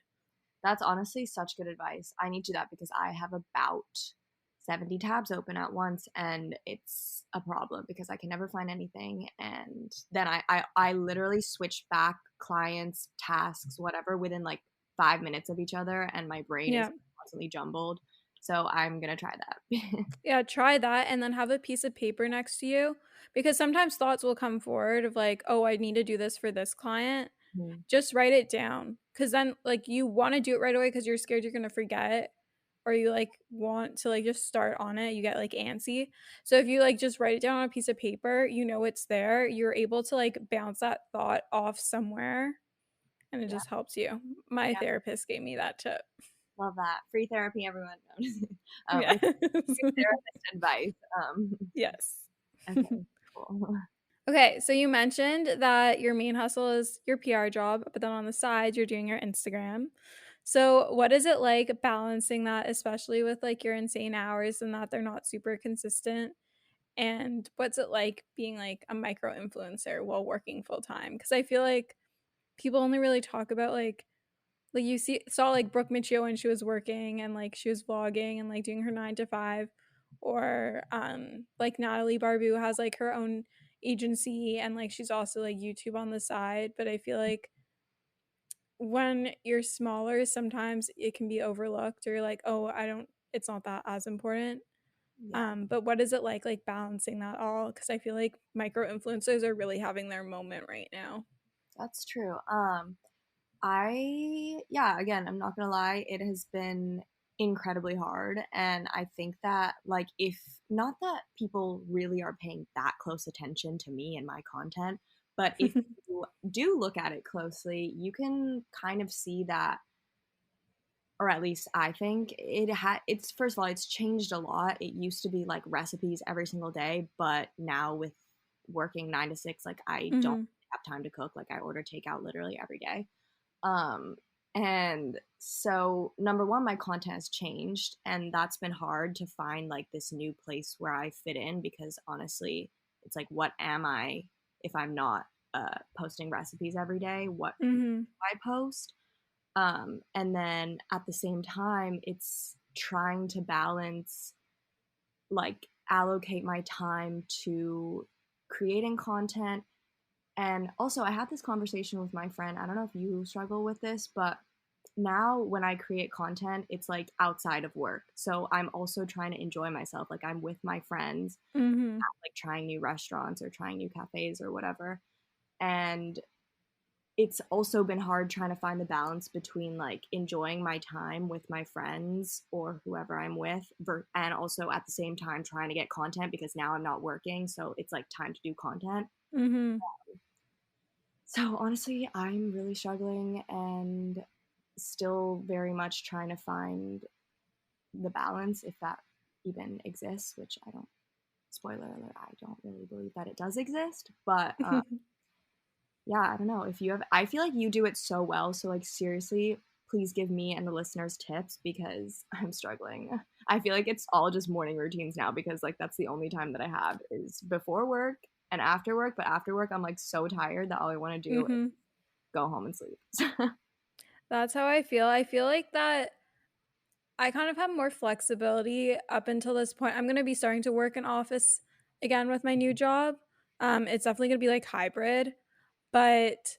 That's honestly such good advice. I need to do that because I have about 70 tabs open at once, and it's a problem because I can never find anything. And then I literally switch back clients, tasks, whatever, within like 5 minutes of each other, and my brain is constantly jumbled. So I'm going to try that. Yeah, try that, and then have a piece of paper next to you, because sometimes thoughts will come forward of like, "Oh, I need to do this for this client." Just write it down, because then like you want to do it right away because you're scared you're going to forget, or you like want to like just start on it, you get like antsy. So if you like just write it down on a piece of paper, you know it's there, you're able to like bounce that thought off somewhere, and it just helps you. My therapist gave me that tip. Love that. Free therapy, everyone. Yes. Free therapist advice. Yes. Okay, cool. Okay, so you mentioned that your main hustle is your PR job, but then on the side, you're doing your Instagram. So, what is it like balancing that, especially with like your insane hours and that they're not super consistent? And what's it like being like a micro influencer while working full time? Because I feel like people only really talk about like you saw like Brooke Miccio when she was working and like she was vlogging and like doing her 9 to 5, or like Natalie Barbu has like her own agency and like she's also like YouTube on the side. But I feel like when you're smaller, sometimes it can be overlooked, or you're like, oh, it's not that as important. Yeah. But what is it like balancing that all? Because I feel like micro influencers are really having their moment right now. That's true. Again, I'm not gonna lie, it has been incredibly hard. And I think that, like, if not that people really are paying that close attention to me and my content, but if you do look at it closely, you can kind of see that, or at least I think it's first of all, it's changed a lot. It used to be like recipes every single day, but now with working 9 to 6, like I don't Mm-hmm. have time to cook. Like I order takeout literally every day. Um, and so number one, my content has changed, and that's been hard to find like this new place where I fit in, because honestly, it's like, what am I if I'm not posting recipes every day? What do Mm-hmm. I post? And then at the same time, it's trying to balance, like, allocate my time to creating content. And also, I had this conversation with my friend. I don't know if you struggle with this, but now when I create content, it's like outside of work. So I'm also trying to enjoy myself. Like I'm with my friends, Mm-hmm. like trying new restaurants or trying new cafes or whatever. And it's also been hard trying to find the balance between like enjoying my time with my friends or whoever I'm with, and also at the same time trying to get content, because now I'm not working, so it's like time to do content. Mm-hmm. So honestly, I'm really struggling and still very much trying to find the balance, if that even exists, which I don't, spoiler alert, I don't really believe that it does exist. But yeah, I don't know if you have, I feel like you do it so well. So like seriously, please give me and the listeners tips, because I'm struggling. I feel like it's all just morning routines now, because like that's the only time that I have is before work and after work. But after work, I'm like so tired that all I want to do is Mm-hmm. go home and sleep. That's how I feel. I feel like that I kind of have more flexibility up until this point. I'm going to be starting to work in office again with my new job. It's definitely going to be like hybrid, but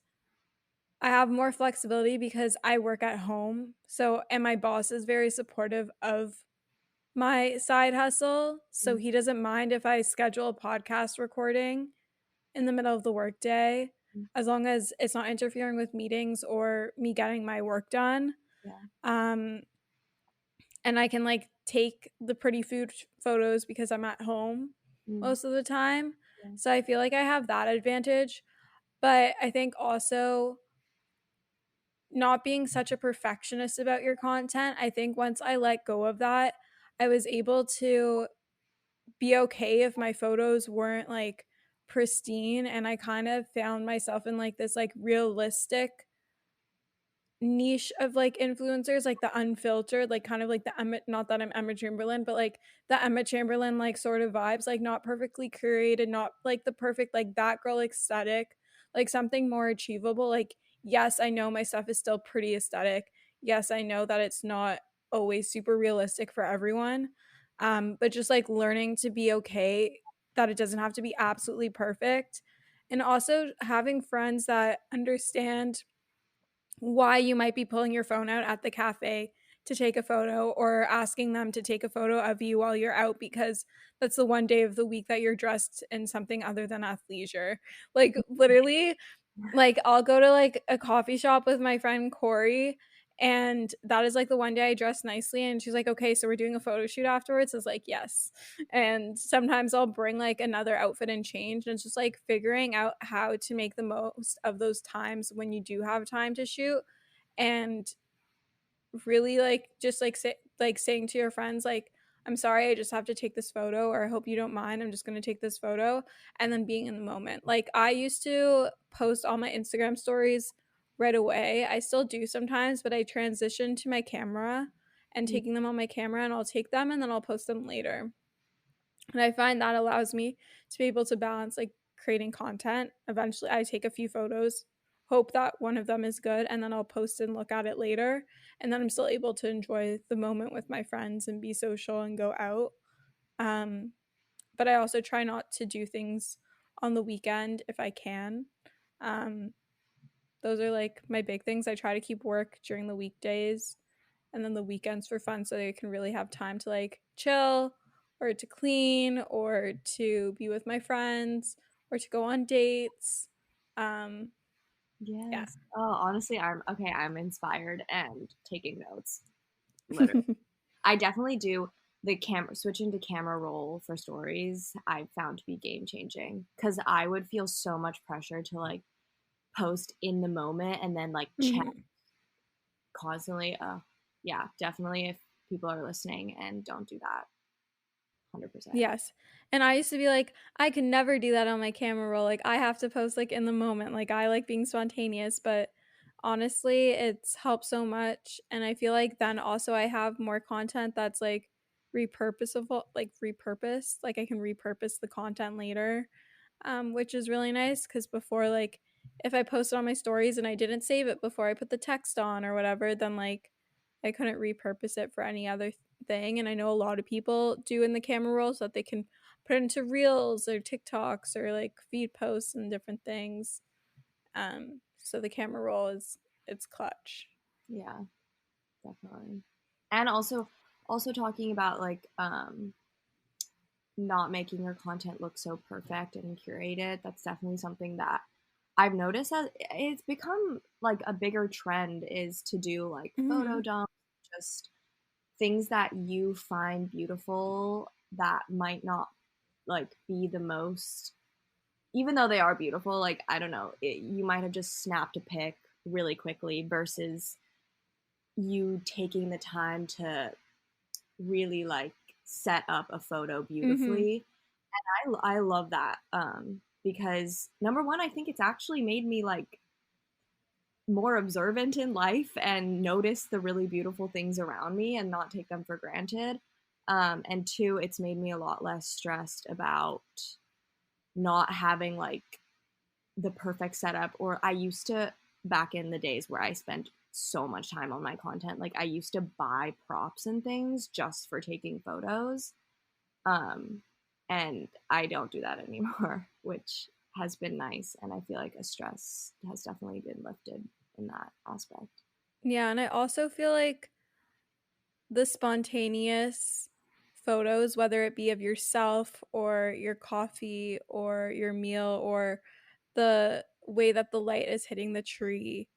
I have more flexibility because I work at home. So, and my boss is very supportive of my side hustle. So he doesn't mind if I schedule a podcast recording in the middle of the workday, as long as it's not interfering with meetings or me getting my work done. Yeah. Um, and I can like take the pretty food photos because I'm at home Mm, most of the time. yeah. So I feel like I have that advantage. But I think also not being such a perfectionist about your content, I think once I let go of that, I was able to be okay if my photos weren't like pristine, and I kind of found myself in like this like realistic niche of like influencers, like the unfiltered, like kind of like the Emma, not that I'm Emma Chamberlain, but like the Emma Chamberlain like sort of vibes, like not perfectly curated, not like the perfect like that girl aesthetic, like something more achievable. Like yes, I know my stuff is still pretty aesthetic. Yes, I know that it's not always super realistic for everyone. But just like learning to be okay that it doesn't have to be absolutely perfect, and also having friends that understand why you might be pulling your phone out at the cafe to take a photo, or asking them to take a photo of you while you're out because that's the one day of the week that you're dressed in something other than athleisure. Like literally, like I'll go to like a coffee shop with my friend Corey, and that is like the one day I dress nicely, and she's like, okay, so we're doing a photo shoot afterwards. It's like, yes. And sometimes I'll bring like another outfit and change, and it's just like figuring out how to make the most of those times when you do have time to shoot, and really like just like saying to your friends like, I'm sorry, I just have to take this photo, or I hope you don't mind, I'm just going to take this photo, and then being in the moment. Like I used to post all my Instagram stories right away. I still do sometimes, but I transitioned to my camera and Mm, taking them on my camera, and I'll take them and then I'll post them later. And I find that allows me to be able to balance like creating content. Eventually, I take a few photos, hope that one of them is good, and then I'll post and look at it later. And then I'm still able to enjoy the moment with my friends and be social and go out. Um, but I also try not to do things on the weekend if I can. Um, Those are like my big things. I try to keep work during the weekdays and then the weekends for fun so they can really have time to like chill or to clean or to be with my friends or to go on dates. Yeah. Yes. Oh, honestly, I'm inspired and taking notes. Literally. I definitely do the camera switching to camera roll for stories. I found to be game changing because I would feel so much pressure to like post in the moment and then like check constantly. Yeah, definitely. If people are listening and don't do that, 100%. Yes. And I used to be like, I can never do that on my camera roll. Like, I have to post like in the moment. Like, I like being spontaneous, but honestly, it's helped so much. And I feel like then also I have more content that's like repurposable, like repurposed. Like, I can repurpose the content later, which is really nice because before, like, if I posted on my stories and I didn't save it before I put the text on or whatever, then like I couldn't repurpose it for any other thing. And I know a lot of people do in the camera roll so that they can put it into reels or TikToks or like feed posts and different things. So the camera roll it's clutch. Yeah, definitely. And also talking about like not making your content look so perfect and curated. That's definitely something that I've noticed that it's become like a bigger trend is to do like photo dumps, just things that you find beautiful that might not like be the most, even though they are beautiful, like I don't know, you might have just snapped a pic really quickly versus you taking the time to really like set up a photo beautifully. And I love that because number one, I think it's actually made me like more observant in life and notice the really beautiful things around me and not take them for granted. And two, it's made me a lot less stressed about not having like the perfect setup. Or I used to, back in the days where I spent so much time on my content, like I used to buy props and things just for taking photos. Um, and I don't do that anymore, which has been nice. And I feel like a stress has definitely been lifted in that aspect. Yeah, and I also feel like the spontaneous photos, whether it be of yourself or your coffee or your meal or the way that the light is hitting the tree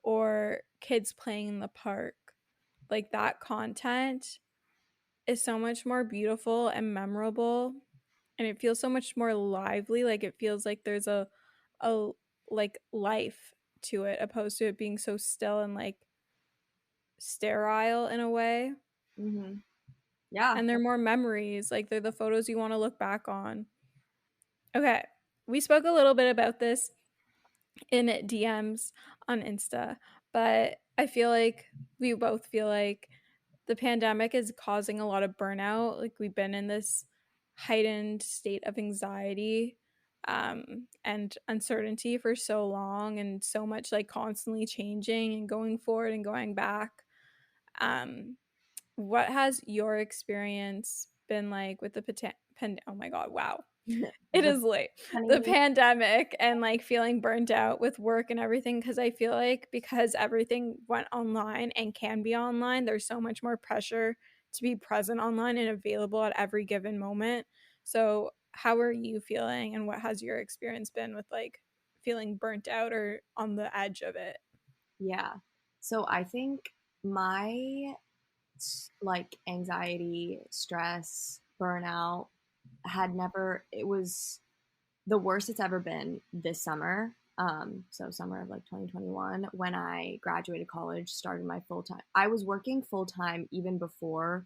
or kids playing in the park, like that content is so much more beautiful and memorable and it feels so much more lively. Like it feels like there's a like life to it opposed to it being so still and like sterile in a way. Mm-hmm. Yeah. And they're more memories, like they're the photos you want to look back on. Okay, we spoke a little bit about this in DMs on Insta, but I feel like we both feel like the pandemic is causing a lot of burnout. Like we've been in this heightened state of anxiety and uncertainty for so long and so much like constantly changing and going forward and going back. What has your experience been like with the oh my god, wow. It is late. The pandemic and like feeling burnt out with work and everything because I feel like because everything went online and can be online, there's so much more pressure to be present online and available at every given moment. So, how are you feeling and what has your experience been with like feeling burnt out or on the edge of it? Yeah. So I think my like anxiety, stress, burnout had never, it was the worst it's ever been this summer. So summer of like 2021 when I graduated college, started my full time. I was working full time even before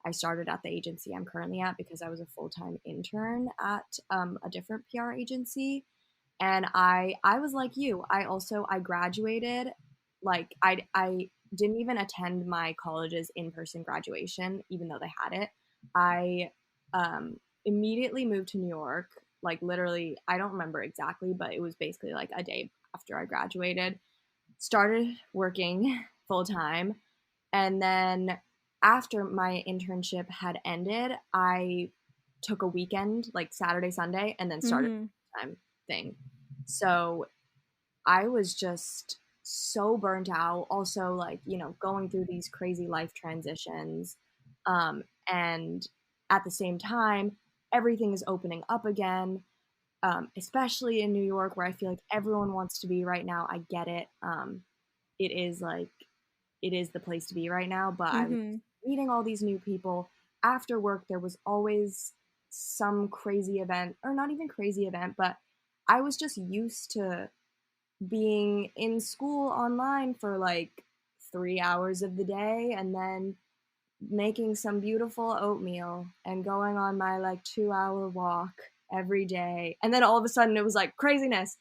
I started at the agency I'm currently at because I was a full time intern at a different PR agency. And I was like you. I graduated like I didn't even attend my college's in-person graduation even though they had it. I immediately moved to New York, like literally, I don't remember exactly, but it was basically like a day after I graduated. Started working full time, and then after my internship had ended, I took a weekend, like Saturday, Sunday, and then started Mm-hmm. time thing. So I was just so burnt out. Also, like, you know, going through these crazy life transitions. And at the same time, everything is opening up again, especially in New York, where I feel like everyone wants to be right now. I get it. It is like, it is the place to be right now. But I was Mm-hmm. meeting all these new people. After work, there was always some crazy event, or not even crazy event, but I was just used to being in school online for like 3 hours of the day and then making some beautiful oatmeal and going on my like 2 hour walk every day. And then all of a sudden it was like craziness.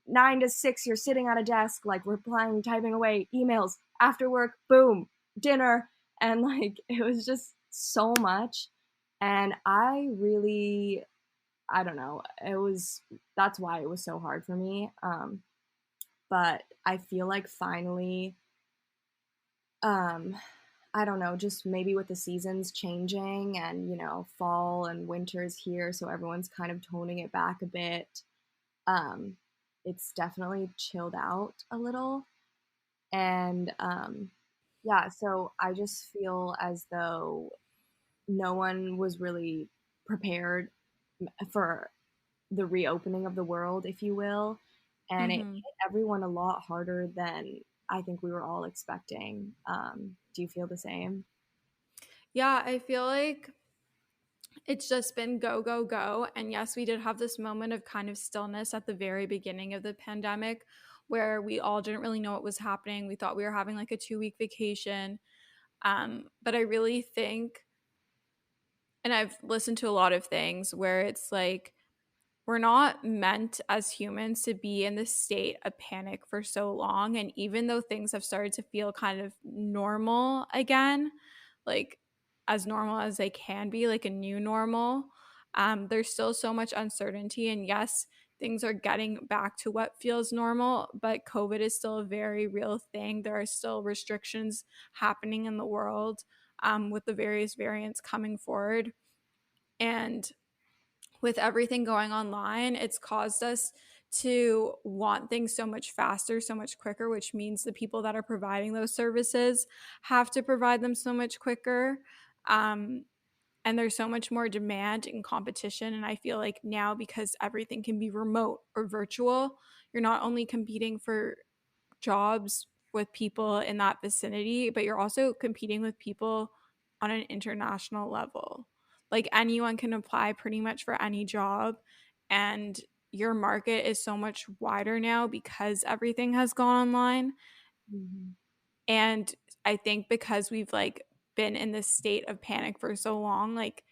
9 to 6, you're sitting at a desk, like replying, typing away emails. After work, boom, dinner. And like it was just so much. And I really, I don't know, that's why it was so hard for me. But I feel like finally, um, I don't know, just maybe with the seasons changing and, you know, fall and winter's here, so everyone's kind of toning it back a bit. Um, it's definitely chilled out a little. And yeah, so I just feel as though no one was really prepared for the reopening of the world, if you will. And it Mm-hmm. hit everyone a lot harder than I think we were all expecting. Do you feel the same? Yeah, I feel like it's just been go, go, go. And yes, we did have this moment of kind of stillness at the very beginning of the pandemic where we all didn't really know what was happening. We thought we were having like a 2-week vacation. But I really think, and I've listened to a lot of things where it's like, we're not meant as humans to be in this state of panic for so long. And even though things have started to feel kind of normal again, like as normal as they can be, like a new normal, there's still so much uncertainty. And yes, things are getting back to what feels normal, but COVID is still a very real thing. There are still restrictions happening in the world, with the various variants coming forward. And with everything going online, it's caused us to want things so much faster, so much quicker, which means the people that are providing those services have to provide them so much quicker. Um, and there's so much more demand and competition. And I feel like now, because everything can be remote or virtual, you're not only competing for jobs with people in that vicinity, but you're also competing with people on an international level. Like anyone can apply pretty much for any job, and your market is so much wider now because everything has gone online. Mm-hmm. And I think because we've like been in this state of panic for so long, like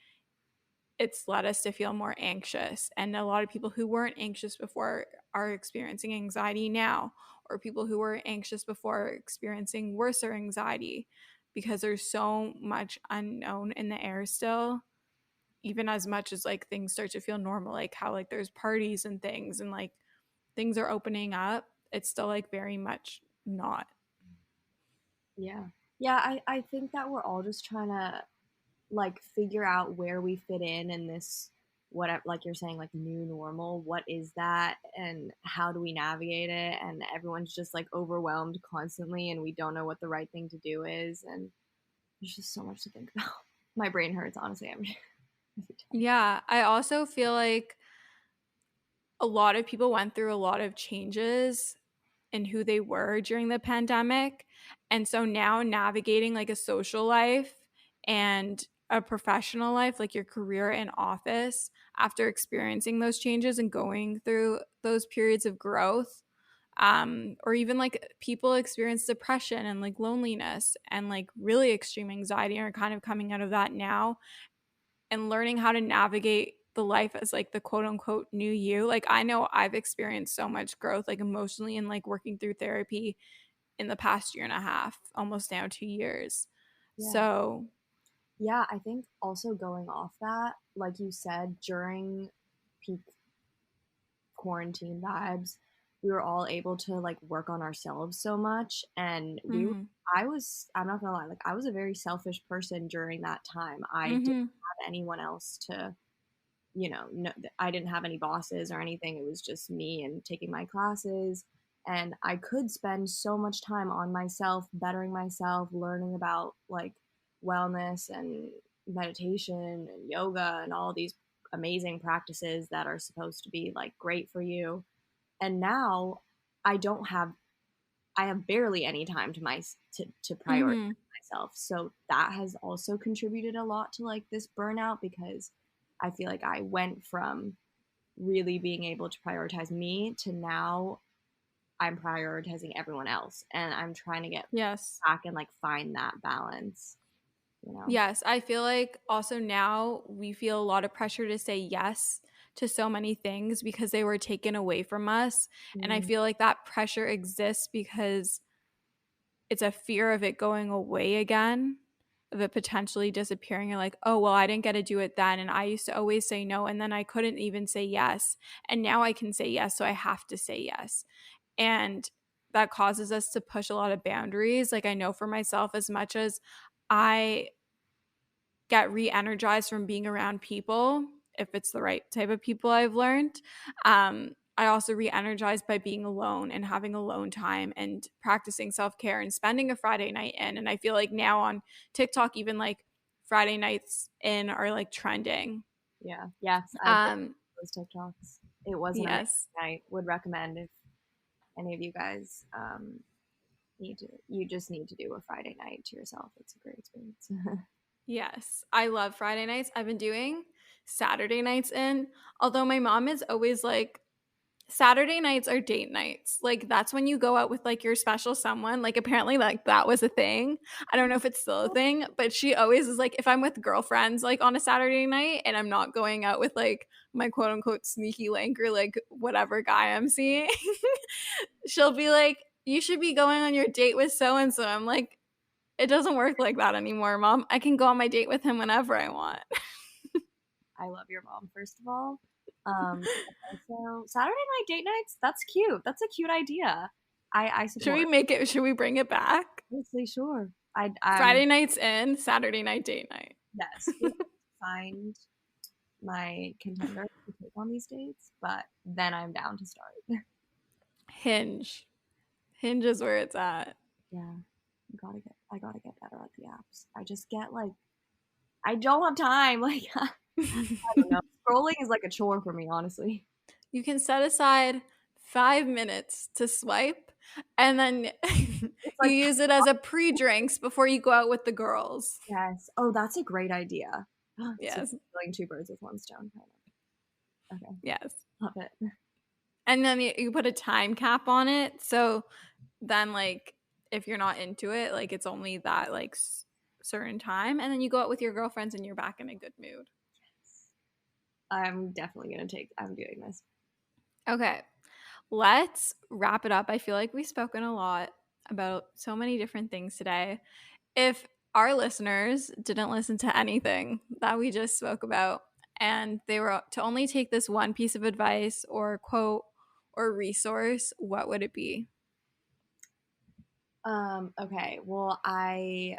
it's led us to feel more anxious. And a lot of people who weren't anxious before are experiencing anxiety now, or people who were anxious before are experiencing worse anxiety because there's so much unknown in the air still, even as much as like things start to feel normal, like how like there's parties and things and like things are opening up. It's still like very much not. Yeah. Yeah, I think that we're all just trying to like figure out where we fit in this, whatever, like you're saying, like new normal. What is that and how do we navigate it? And everyone's just like overwhelmed constantly and we don't know what the right thing to do is, and there's just so much to think about. My brain hurts honestly every time. Yeah, I also feel like a lot of people went through a lot of changes in who they were during the pandemic. And so now navigating like a social life and a professional life, like your career and office, after experiencing those changes and going through those periods of growth, or even like people experience depression and like loneliness and like really extreme anxiety and are kind of coming out of that now and learning how to navigate the life as like the quote unquote new you. Like I know I've experienced so much growth like emotionally and like working through therapy in the past year and a half, almost now 2 years. Yeah. So Yeah, I think also going off that, like you said, during peak quarantine vibes, we were all able to like work on ourselves so much. And mhm, I'm not gonna lie, like I was a very selfish person during that time. I didn't mhm, have anyone else to, you know, no, I didn't have any bosses or anything. It was just me and taking my classes. And I could spend so much time on myself, bettering myself, learning about like wellness and meditation and yoga and all these amazing practices that are supposed to be like great for you. And now I don't have I have barely any time to prioritize myself. So that has also contributed a lot to like this burnout, because I feel like I went from really being able to prioritize me to now I'm prioritizing everyone else, and I'm trying to get back and like find that balance, you know? Yes, I feel like also now we feel a lot of pressure to say yes to so many things because they were taken away from us. And I feel like that pressure exists because it's a fear of it going away again, of it potentially disappearing. You're like, oh, well, I didn't get to do it then. And I used to always say no. And then I couldn't even say yes. And now I can say yes. So I have to say yes. And that causes us to push a lot of boundaries. Like I know for myself, as much as I get re-energized from being around people, if it's the right type of people I've learned, I also re-energize by being alone and having alone time and practicing self-care and spending a Friday night in. And I feel like now on TikTok, even like Friday nights in are like trending. Yeah. Yes. I've been those TikToks. It wasn't yes. I would recommend if any of you guys you just need to do a Friday night to yourself. It's a great experience. Yes. I love Friday nights. I've been doing Saturday nights in, although my mom is always like, Saturday nights are date nights. Like that's when you go out with like your special someone. Like apparently like that was a thing. I don't know if it's still a thing, but she always is like, if I'm with girlfriends like on a Saturday night and I'm not going out with like my quote unquote sneaky link or like whatever guy I'm seeing, she'll be like, you should be going on your date with so and so. I'm like, it doesn't work like that anymore, Mom. I can go on my date with him whenever I want. I love your mom, first of all. Also, Saturday night date nights, that's cute. That's a cute idea. I support. Should we bring it back? Honestly, sure. Friday nights in, Saturday night date night. Yes. Find my contender to take on these dates, but then I'm down to start. Hinge is where it's at. Yeah. I gotta get better at the apps. I just get like, I don't have time. Like, I don't know. Scrolling is like a chore for me, honestly. You can set aside 5 minutes to swipe, and then you use it as a pre-drinks before you go out with the girls. Yes. Oh, that's a great idea. Yes. So killing two birds with one stone, kind of. Okay. Yes. Love it. And then you put a time cap on it, so then like if you're not into it, like it's only that like certain time, and then you go out with your girlfriends and you're back in a good mood. Yes. I'm definitely I'm doing this. Okay, let's wrap it up. I feel like we've spoken a lot about so many different things today. If our listeners didn't listen to anything that we just spoke about and they were to only take this one piece of advice or quote or resource, what would it be? Okay, well, I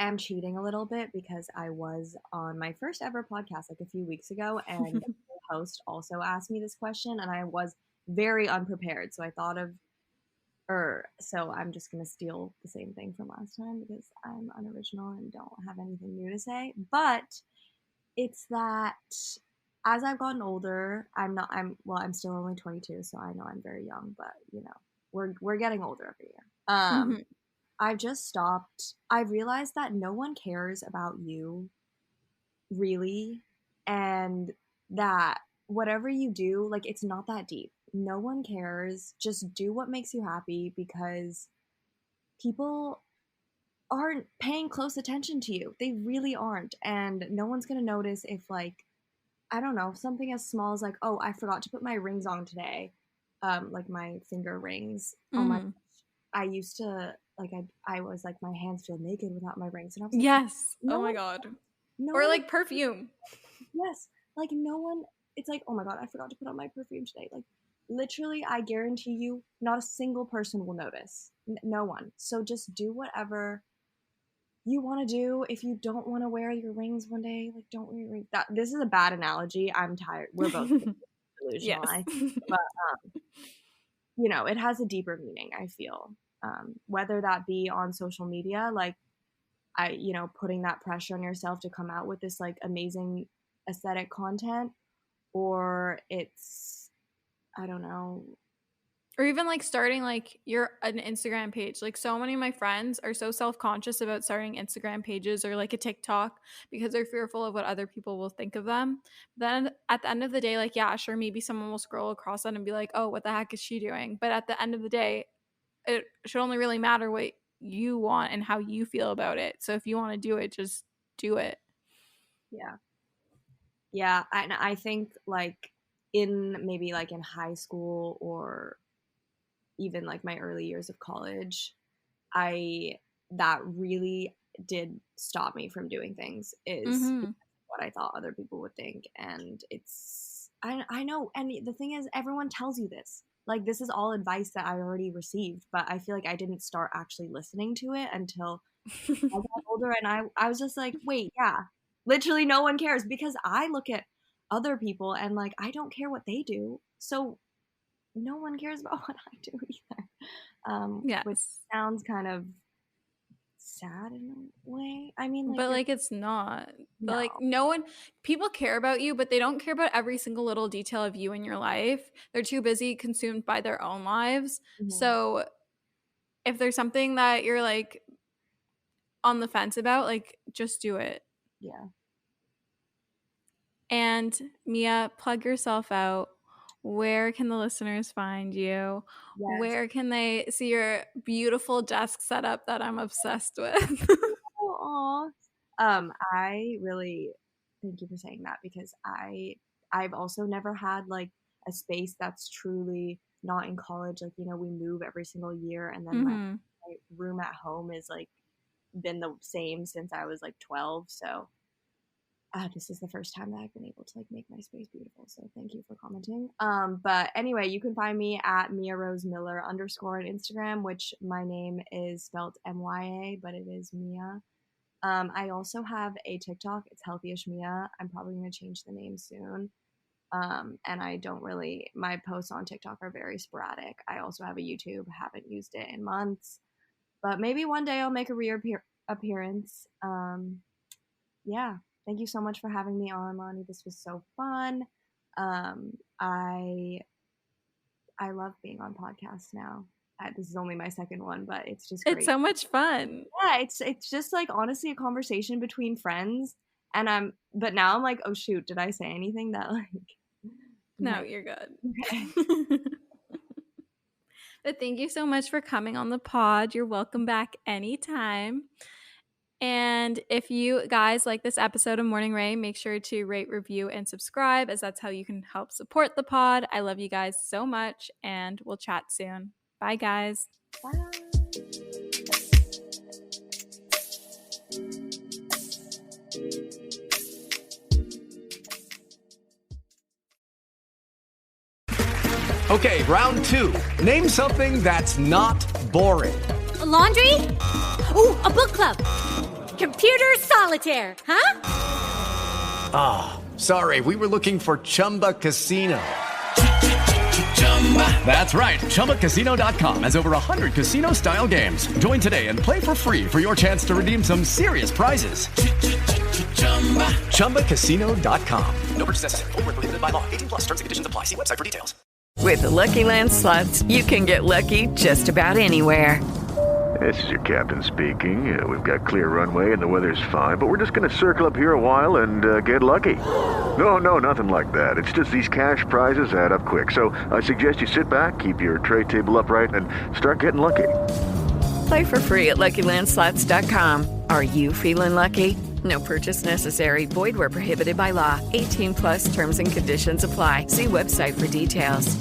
am cheating a little bit because I was on my first ever podcast like a few weeks ago, and the host also asked me this question, and I was very unprepared. So I thought of, so I'm just gonna steal the same thing from last time because I'm unoriginal and don't have anything new to say. But it's that as I've gotten older, I'm still only 22, so I know I'm very young, but you know, we're getting older every year. I've realized that no one cares about you, really, and that whatever you do, like, it's not that deep. No one cares. Just do what makes you happy, because people aren't paying close attention to you. They really aren't, and no one's gonna notice if, like, I don't know, something as small as, like, oh, I forgot to put my rings on today, like my finger rings. Oh my gosh. I used to, like, I was like, my hands feel naked without my rings, and I was like, yes, oh my god, or like perfume. Yes, like no one. It's like, oh my god, I forgot to put on my perfume today. Like, literally, I guarantee you, not a single person will notice. No one. So just do whatever you want to do. If you don't want to wear your rings one day, like, don't wear your rings. This is a bad analogy. I'm tired. We're both delusional. Yes. But you know, it has a deeper meaning, I feel. Whether that be on social media, like you know, putting that pressure on yourself to come out with this like amazing aesthetic content, or it's, I don't know. Or even like starting like an Instagram page. Like so many of my friends are so self-conscious about starting Instagram pages or like a TikTok because they're fearful of what other people will think of them. Then at the end of the day, like, yeah, sure, maybe someone will scroll across that and be like, oh, what the heck is she doing? But at the end of the day, it should only really matter what you want and how you feel about it. So if you want to do it, just do it. Yeah. And I think like in high school or even like my early years of college, that really did stop me from doing things, is what I thought other people would think. And it's, I know. And the thing is, everyone tells you this. Like, this is all advice that I already received, but I feel like I didn't start actually listening to it until I got older. And I was just like, wait, yeah, literally no one cares, because I look at other people and like, I don't care what they do. So no one cares about what I do either. Yes. Which sounds kind of sad in a way. I mean, but like it's not. No. But like no one, people care about you, but they don't care about every single little detail of you in your life. They're too busy consumed by their own lives. So if there's something that you're like on the fence about, like just do it. Yeah. And Mia, plug yourself out. Where can the listeners find you? Yes. Where can they see your beautiful desk setup that I'm obsessed with? Aww. I really thank you for saying that, because I've also never had like a space that's truly not in college. Like, you know, we move every single year, and then my room at home is like been the same since I was like 12. So this is the first time that I've been able to like make my space beautiful. So thank you for commenting. But anyway, you can find me at Mia Rose Miller _ on Instagram, which my name is spelled MYA, but it is Mia. I also have a TikTok. It's Healthyish Mia. I'm probably going to change the name soon. And I don't really, my posts on TikTok are very sporadic. I also have a YouTube. Haven't used it in months, but maybe one day I'll make a reappearance. Yeah. Thank you so much for having me on, Lani. This was so fun. I love being on podcasts now. This is only my second one, but it's just great. It's so much fun. Yeah, it's just like honestly a conversation between friends. And but now I'm like, oh shoot, did I say anything that like? No, you're good. Okay. But thank you so much for coming on the pod. You're welcome back anytime. And if you guys like this episode of Morning Rain, make sure to rate, review, and subscribe, as that's how you can help support the pod. I love you guys so much, and we'll chat soon. Bye, guys. Bye. Okay, round 2. Name something that's not boring. A laundry? Ooh, a book club. Computer solitaire, huh? Ah, sorry, we were looking for Chumba Casino. That's right, ChumbaCasino.com has over 100 casino-style games. Join today and play for free for your chance to redeem some serious prizes. ChumbaCasino.com. No purchase necessary. Void where prohibited by law. 18+ terms and conditions apply. See website for details. With the Lucky Land Slots, you can get lucky just about anywhere. This is your captain speaking. We've got clear runway and the weather's fine, but we're just going to circle up here a while and get lucky. No, nothing like that. It's just these cash prizes add up quick. So I suggest you sit back, keep your tray table upright, and start getting lucky. Play for free at LuckyLandSlots.com. Are you feeling lucky? No purchase necessary. Void where prohibited by law. 18+ terms and conditions apply. See website for details.